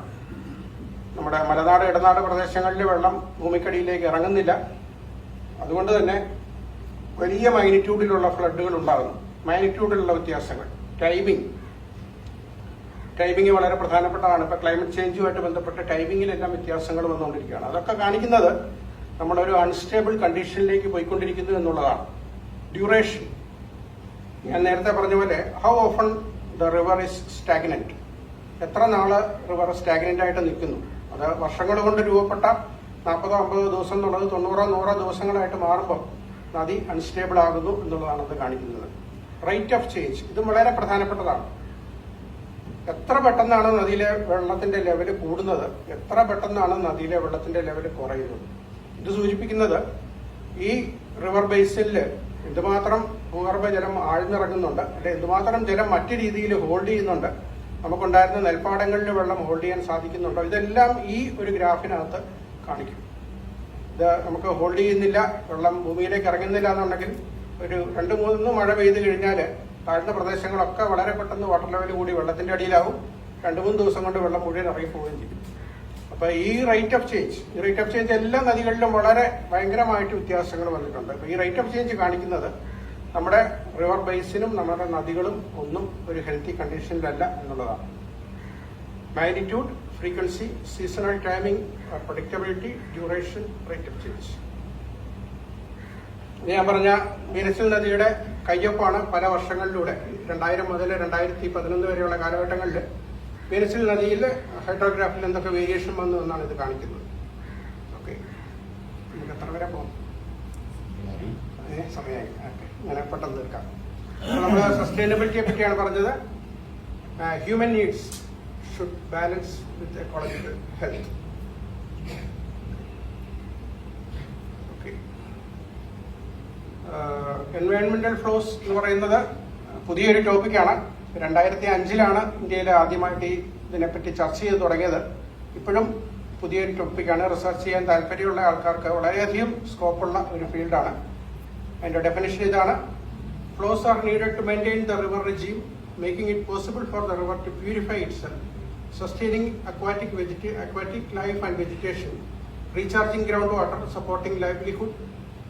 നമ്മുടെ മലനാട് ഇടനാട് പ്രദേശങ്ങളിൽ വെള്ളം ഭൂമിക്കടിയിലേക്ക് ഇറങ്ങുന്നില്ല. അതുകൊണ്ട് തന്നെ വലിയ മാഗ്നിറ്റ്യൂഡിലുള്ള ഫ്ലഡുകൾ ഉണ്ടാകുന്നു. മാഗ്നിറ്റ്യൂഡിലുള്ള വ്യത്യാസങ്ങൾ. ടൈമിംഗ് വളരെ പ്രധാനപ്പെട്ടതാണ്. ഇപ്പൊ ക്ലൈമറ്റ് ചേഞ്ചുമായിട്ട് ബന്ധപ്പെട്ട് ടൈമിങ്ങിലെല്ലാം വ്യത്യാസങ്ങൾ വന്നുകൊണ്ടിരിക്കുകയാണ്. അതൊക്കെ കാണിക്കുന്നത് നമ്മളൊരു അൺസ്റ്റേബിൾ കണ്ടീഷനിലേക്ക് പോയിക്കൊണ്ടിരിക്കുന്നു എന്നുള്ളതാണ്. ഡ്യൂറേഷൻ, ഞാൻ നേരത്തെ പറഞ്ഞ പോലെ how often the river is stagnant, എത്ര നാള് റിവർ സ്റ്റാഗ്നന്റ് ആയിട്ട് നിൽക്കുന്നു. അത് വർഷങ്ങൾ കൊണ്ട് രൂപപ്പെട്ട 40-50 ദിവസം എന്നുള്ളത് 90-100 ദിവസങ്ങളായിട്ട് മാറുമ്പോൾ നദി അൺസ്റ്റേബിൾ ആകുന്നു എന്നുള്ളതാണ് അത് കാണിക്കുന്നത്. റേറ്റ് ഓഫ് ചേഞ്ച്, ഇതും വളരെ പ്രധാനപ്പെട്ടതാണ്. എത്ര പെട്ടെന്നാണ് നദിയിലെ വെള്ളത്തിന്റെ ലെവൽ കൂടുന്നത്, എത്ര പെട്ടെന്നാണ് നദിയിലെ വെള്ളത്തിന്റെ ലെവൽ കുറയുന്നത്. ഇത് സൂചിപ്പിക്കുന്നത് ഈ റിവർ ബേസിനിൽ എന്തുമാത്രം ഭൂഗർഭജലം ആഴ്ന്നിറങ്ങുന്നുണ്ട്, അല്ലെ എന്തുമാത്രം ജലം മറ്റു രീതിയിൽ ഹോൾഡ് ചെയ്യുന്നുണ്ട്, നമുക്കുണ്ടായിരുന്ന നെൽപ്പാടങ്ങളിൽ വെള്ളം ഹോൾഡ് ചെയ്യാൻ സാധിക്കുന്നുണ്ടോ, ഇതെല്ലാം ഈ ഒരു ഗ്രാഫിനകത്ത് കാണിക്കും. ഇത് നമുക്ക് ഹോൾഡ് ചെയ്യുന്നില്ല, വെള്ളം ഭൂമിയിലേക്ക് ഇറങ്ങുന്നില്ല എന്നുണ്ടെങ്കിൽ ഒരു 2-3 മഴ പെയ്ത് കഴിഞ്ഞാൽ താഴ്ന്ന പ്രദേശങ്ങളൊക്കെ വളരെ പെട്ടെന്ന് വാട്ടർ ലെവൽ കൂടി വെള്ളത്തിന്റെ അടിയിലാവും. 2-3 ദിവസം കൊണ്ട് വെള്ളം മുഴുവൻ ഇറങ്ങിപ്പോവുകയും ചെയ്യും. അപ്പൊ ഈ റേറ്റ് ഓഫ് ചേഞ്ച് എല്ലാ നദികളിലും വളരെ ഭയങ്കരമായിട്ട് വ്യത്യാസങ്ങൾ വന്നിട്ടുണ്ട്. അപ്പൊ ഈ റേറ്റ് ഓഫ് ചേഞ്ച് കാണിക്കുന്നത് നമ്മുടെ റിവർ ബേസിനും നമ്മുടെ നദികളും ഒന്നും ഒരു ഹെൽത്തി കണ്ടീഷനിലല്ല എന്നുള്ളതാണ്. Magnitude, frequency, seasonal timing, predictability, duration, rate of change. ഞാൻ പറഞ്ഞ മീനച്ചിൽ നദിയുടെ കയ്യൊപ്പാണ് പല വർഷങ്ങളിലൂടെ 2000 മുതൽ 2011 വരെയുള്ള കാലഘട്ടങ്ങളിൽ മീനച്ചിൽ നദിയിൽ ഹൈഡ്രോഗ്രാഫിൽ എന്തൊക്കെ വേരിയേഷൻ വന്നു എന്നാണ് ഇത് കാണിക്കുന്നത്. ഓക്കെ, നമുക്ക് എത്ര വരെ പോകാം? സമയമായി. ഓക്കെ, ഞാൻ പെട്ടെന്ന് തീർക്കാം. നമ്മൾ സസ്റ്റൈനബിലിറ്റിയെ പറ്റിയാണ് പറഞ്ഞത്. Human needs should balance with ecological health. എൻവയോൺമെന്റൽ ഫ്ലോസ് എന്ന് പറയുന്നത് പുതിയൊരു ടോപ്പിക്കാണ്. 2005 ഇന്ത്യയിൽ ആദ്യമായിട്ട് ഇതിനെപ്പറ്റി ചർച്ച ചെയ്ത് തുടങ്ങിയത്. ഇപ്പോഴും പുതിയൊരു ടോപ്പിക്കാണ്. റിസർച്ച് ചെയ്യാൻ താല്പര്യമുള്ള ആൾക്കാർക്ക് വളരെയധികം സ്കോപ്പുള്ള ഒരു ഫീൽഡാണ്. അതിന്റെ ഡെഫിനിഷൻ ഇതാണ്: flows are needed to maintain the river regime, making it possible for the river to purify itself, sustaining aquatic life and vegetation, recharging groundwater, supporting livelihood,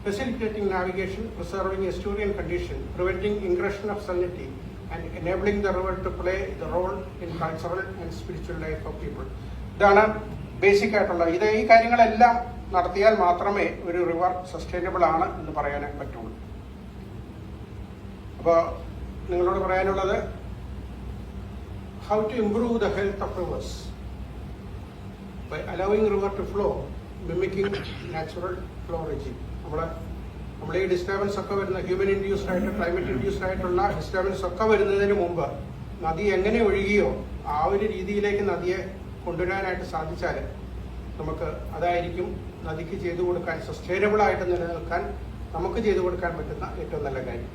facilitating navigation, preserving estuarine condition, preventing ingression of salinity, and enabling the river to play the role in cultural and spiritual life of people. ഇതാണ് basic ആയിട്ടുള്ള ഈ കാര്യങ്ങളെല്ലാം നടത്തിയാൽ മാത്രമേ ഒരു river sustainable ആണ് എന്ന് പറയാൻ പറ്റുള്ളൂ. അപ്പോൾ നിങ്ങളോട് പറയാനുള്ളത്, how to improve the health of rivers by allowing river to flow, mimicking natural flow regime. നമ്മുടെ ഈ ഡിസ്റ്റർബൻസ് ഒക്കെ വരുന്ന ഹ്യൂമൻ ഇൻഡ്യൂസ്ഡ് ആയിട്ട്, ക്ലൈമറ്റ് ഇൻഡ്യൂസ്ഡ് ആയിട്ടുള്ള ഡിസ്റ്റർബൻസ് ഒക്കെ വരുന്നതിന് മുമ്പ് നദി എങ്ങനെ ഒഴുകിയോ ആ ഒരു രീതിയിലേക്ക് നദിയെ കൊണ്ടുവരാനായിട്ട് സാധിച്ചാൽ നമുക്ക് അതായിരിക്കും നദിക്ക് ചെയ്തു കൊടുക്കാൻ, സസ്റ്റൈനബിൾ ആയിട്ട് നിലനിൽക്കാൻ നമുക്ക് ചെയ്തു കൊടുക്കാൻ പറ്റുന്ന ഏറ്റവും നല്ല കാര്യം.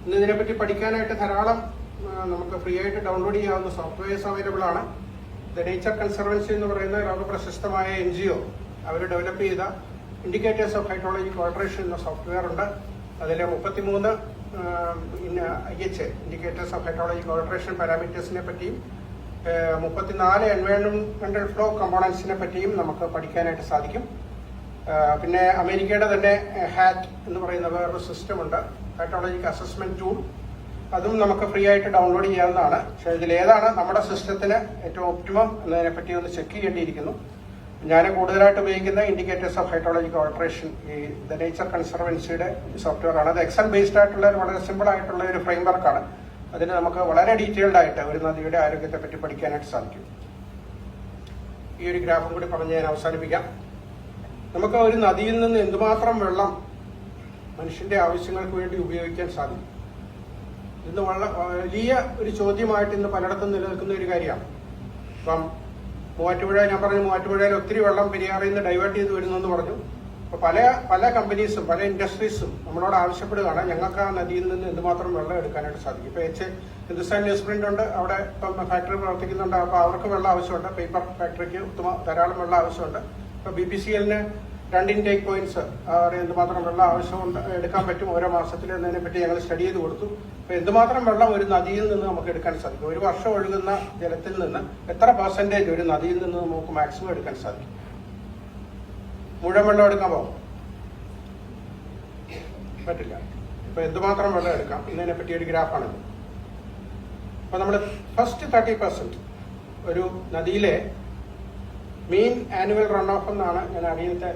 ഇന്ന് ഇതിനെപ്പറ്റി പഠിക്കാനായിട്ട് ധാരാളം നമുക്ക് ഫ്രീ ആയിട്ട് ഡൗൺലോഡ് ചെയ്യാവുന്ന സോഫ്റ്റ്വെയർസ് അവൈലബിൾ ആണ്. ദ നേച്ചർ കൺസർവൻസി എന്ന് പറയുന്ന ലോക പ്രശസ്തമായ NGO അവർ ഡെവലപ്പ് ചെയ്ത ഇൻഡിക്കേറ്റേഴ്സ് ഓഫ് ഹൈഡ്രോളജിക് ഓൾട്ടറേഷൻ എന്ന സോഫ്റ്റ്വെയർ ഉണ്ട്. അതിൽ 33 IHA indicators of hydrologic alteration പാരാമീറ്റേഴ്സിനെ പറ്റിയും 34 എൻവയോൺമെന്റൽ ഫ്ലോ കമ്പോണൻസിനെ പറ്റിയും നമുക്ക് പഠിക്കാനായിട്ട് സാധിക്കും. പിന്നെ അമേരിക്കയുടെ തന്നെ HAT എന്ന് പറയുന്ന വേറൊരു സിസ്റ്റം ഉണ്ട്, ഹൈഡ്രോളജിക് അസസ്മെന്റ് ടൂൾ. അതും നമുക്ക് ഫ്രീ ആയിട്ട് ഡൗൺലോഡ് ചെയ്യാവുന്നതാണ്. പക്ഷേ ഇതിലേതാണ് നമ്മുടെ സിസ്റ്റത്തിന് ഏറ്റവും ഒപ്റ്റിമം എന്നതിനെ പറ്റി ഒന്ന് ചെക്ക് ചെയ്യേണ്ടിയിരിക്കുന്നു. ഞാൻ കൂടുതലായിട്ട് ഉപയോഗിക്കുന്ന ഇൻഡിക്കേറ്റേഴ്സ് ഓഫ് ഹൈഡ്രോളജിക് ഓൾട്ടറേഷൻ ഈ ദ നേച്ചർ കൺസർവൻസിയുടെ സോഫ്റ്റ്വെയർ ആണ്. അത് എക്സൽ ബേസ്ഡ് ആയിട്ടുള്ള വളരെ സിമ്പിൾ ആയിട്ടുള്ള ഒരു ഫ്രെയിം വർക്കാണ്. അതിന് നമുക്ക് വളരെ ഡീറ്റെയിൽഡ് ആയിട്ട് ഒരു നദിയുടെ ആരോഗ്യത്തെ പറ്റി പഠിക്കാനായിട്ട് സാധിക്കും. ഈ ഒരു ഗ്രാഫും കൂടി പറഞ്ഞ് ഞാൻ അവസാനിപ്പിക്കാം. നമുക്ക് ഒരു നദിയിൽ നിന്ന് എന്തുമാത്രം വെള്ളം മനുഷ്യന്റെ ആവശ്യങ്ങൾക്ക് വേണ്ടി ഉപയോഗിക്കാൻ സാധിക്കും? ഇന്ന് വലിയ ഒരു ചോദ്യമായിട്ട് ഇന്ന് പലയിടത്തും നിലനിൽക്കുന്ന ഒരു കാര്യമാണ്. ഇപ്പം മൂവാറ്റുപുഴ, ഞാൻ പറഞ്ഞു മൂവാറ്റുപുഴയിൽ ഒത്തിരി വെള്ളം പെരിയാറിൽ നിന്ന് ഡൈവേർട്ട് ചെയ്ത് വരുന്നെന്ന് പറഞ്ഞു. അപ്പോൾ പല കമ്പനീസും പല ഇൻഡസ്ട്രീസും നമ്മളോട് ആവശ്യപ്പെടുകയാണ് ഞങ്ങൾക്ക് ആ നദിയിൽ നിന്ന് എന്തുമാത്രം വെള്ളം എടുക്കാനായിട്ട് സാധിക്കും. ഇപ്പോൾ ഹിന്ദുസ്ഥാൻ ന്യൂസ് പ്രിന്റ് ഉണ്ട്, അവിടെ ഇപ്പം ഫാക്ടറി പ്രവർത്തിക്കുന്നുണ്ട്. അപ്പോൾ അവർക്ക് വെള്ളം ആവശ്യമുണ്ട്. പേപ്പർ ഫാക്ടറിക്ക് ധാരാളം വെള്ളം ആവശ്യമുണ്ട്. ഇപ്പോൾ BPCLന് 2 ഇൻടേക്ക് പോയിന്റ്സ് എന്തുമാത്രം വെള്ളം ആവശ്യമുണ്ട്, എടുക്കാൻ പറ്റും ഓരോ മാസത്തിൽ എന്നതിനെ പറ്റി ഞങ്ങൾ സ്റ്റഡി ചെയ്ത് കൊടുത്തു. അപ്പോൾ എന്തുമാത്രം വെള്ളം ഒരു നദിയിൽ നിന്ന് നമുക്ക് എടുക്കാൻ സാധിക്കും? ഒരു വർഷം ഒഴുകുന്ന ജലത്തിൽ നിന്ന് എത്ര % ഒരു നദിയിൽ നിന്ന് നമുക്ക് മാക്സിമം എടുക്കാൻ സാധിക്കും? മുഴുവൻ വെള്ളം എടുക്കാൻ പോകും. പറ്റില്ല. ഇപ്പൊ എന്തുമാത്രം വെള്ളം എടുക്കാം എന്നതിനെ പറ്റിയ ഒരു ഗ്രാഫാണിത്. അപ്പൊ നമ്മൾ ഫസ്റ്റ് 30% ഒരു നദിയിലെ മീൻ ആനുവൽ റൺ ഓഫ് എന്നാണ് ഞാൻ അടിയത്തെ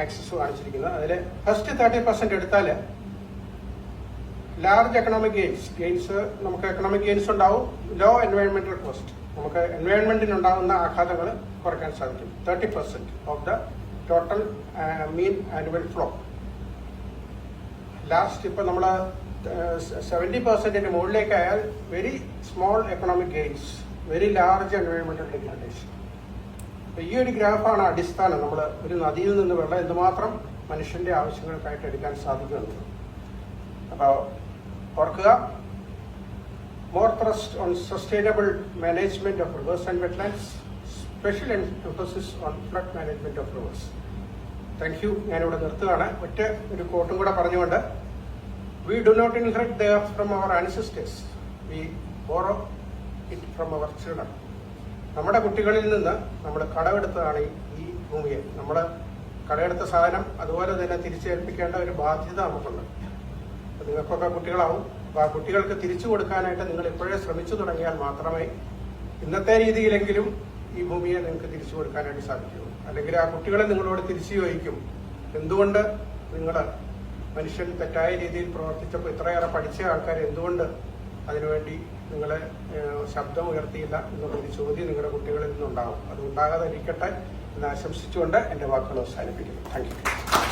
ആക്സസ് കാണിച്ചിരിക്കുന്നത്. അതിൽ ഫസ്റ്റ് 30% എടുത്താൽ ലാർജ് എക്കണോമിക് ഗെയിൻസ് നമുക്ക് എക്കണോമിക് ഗെയിൻസ് ഉണ്ടാവും. ലോ എൻവയോൺമെന്റൽ കോസ്റ്റ്, നമുക്ക് എൻവയോൺമെന്റിന് ഉണ്ടാകുന്ന ആഘാതങ്ങൾ കുറയ്ക്കാൻ സാധിക്കും. 30% of the total mean annual flow. Last ഇപ്പൊ നമ്മൾ 70% മുകളിലേക്കായാൽ very small economic gains, very large എൻവയോൺമെന്റൽ ഡിഗ്രഡേഷൻ. ഈ ഒരു ഗ്രാഫാണ് അടിസ്ഥാനം നമ്മൾ ഒരു നദിയിൽ നിന്ന് വെള്ളം എന്തുമാത്രം മനുഷ്യന്റെ ആവശ്യങ്ങൾക്കായിട്ട് എടുക്കാൻ സാധിക്കുമെന്നത്. അപ്പോൾ ഓർക്കുക, more thrust on sustainable management of rivers and wetlands, special emphasis on flood management of rivers. Thank you. ഞാനിവിടെ നിർത്തുകയാണ്. ഒറ്റ ഒരു കോട്ടും കൂടെ പറഞ്ഞുകൊണ്ട്, we do not inherit the earth from our ancestors, we borrow it from our children. നമ്മുടെ കുട്ടികളിൽ നിന്ന് നമ്മൾ കടമെടുത്തതാണ് ഈ ഭൂമിയെ. നമ്മൾ കടമെടുത്ത സാധനം അതുപോലെ തന്നെ തിരിച്ചേൽപ്പിക്കേണ്ട ഒരു ബാധ്യത നമുക്കുണ്ട്. നിങ്ങൾക്കൊക്കെ കുട്ടികളാവും. അപ്പോൾ ആ കുട്ടികൾക്ക് തിരിച്ചു കൊടുക്കാനായിട്ട് നിങ്ങൾ ഇപ്പോഴേ ശ്രമിച്ചു തുടങ്ങിയാൽ മാത്രമേ ഇന്നത്തെ രീതിയിലെങ്കിലും ഈ ഭൂമിയെ നിങ്ങൾക്ക് തിരിച്ചു കൊടുക്കാനായിട്ട് സാധിക്കുള്ളൂ. അല്ലെങ്കിൽ ആ കുട്ടികളെ നിങ്ങളോട് തിരിച്ചു ചോദിക്കും, എന്തുകൊണ്ട് നിങ്ങൾ മനുഷ്യൻ തെറ്റായ രീതിയിൽ പ്രവർത്തിച്ചപ്പോൾ ഇത്രയേറെ പഠിച്ച ആൾക്കാർ എന്തുകൊണ്ട് അതിനുവേണ്ടി നിങ്ങളെ ശബ്ദം ഉയർത്തിയില്ല എന്നുള്ളൊരു ചോദ്യം നിങ്ങളുടെ കുട്ടികളിൽ നിന്നുണ്ടാകും. അത് ഉണ്ടാകാതിരിക്കട്ടെ എന്ന് ആശംസിച്ചുകൊണ്ട് എൻ്റെ വാക്കുകൾ അവസാനിപ്പിക്കുന്നു. Thank you.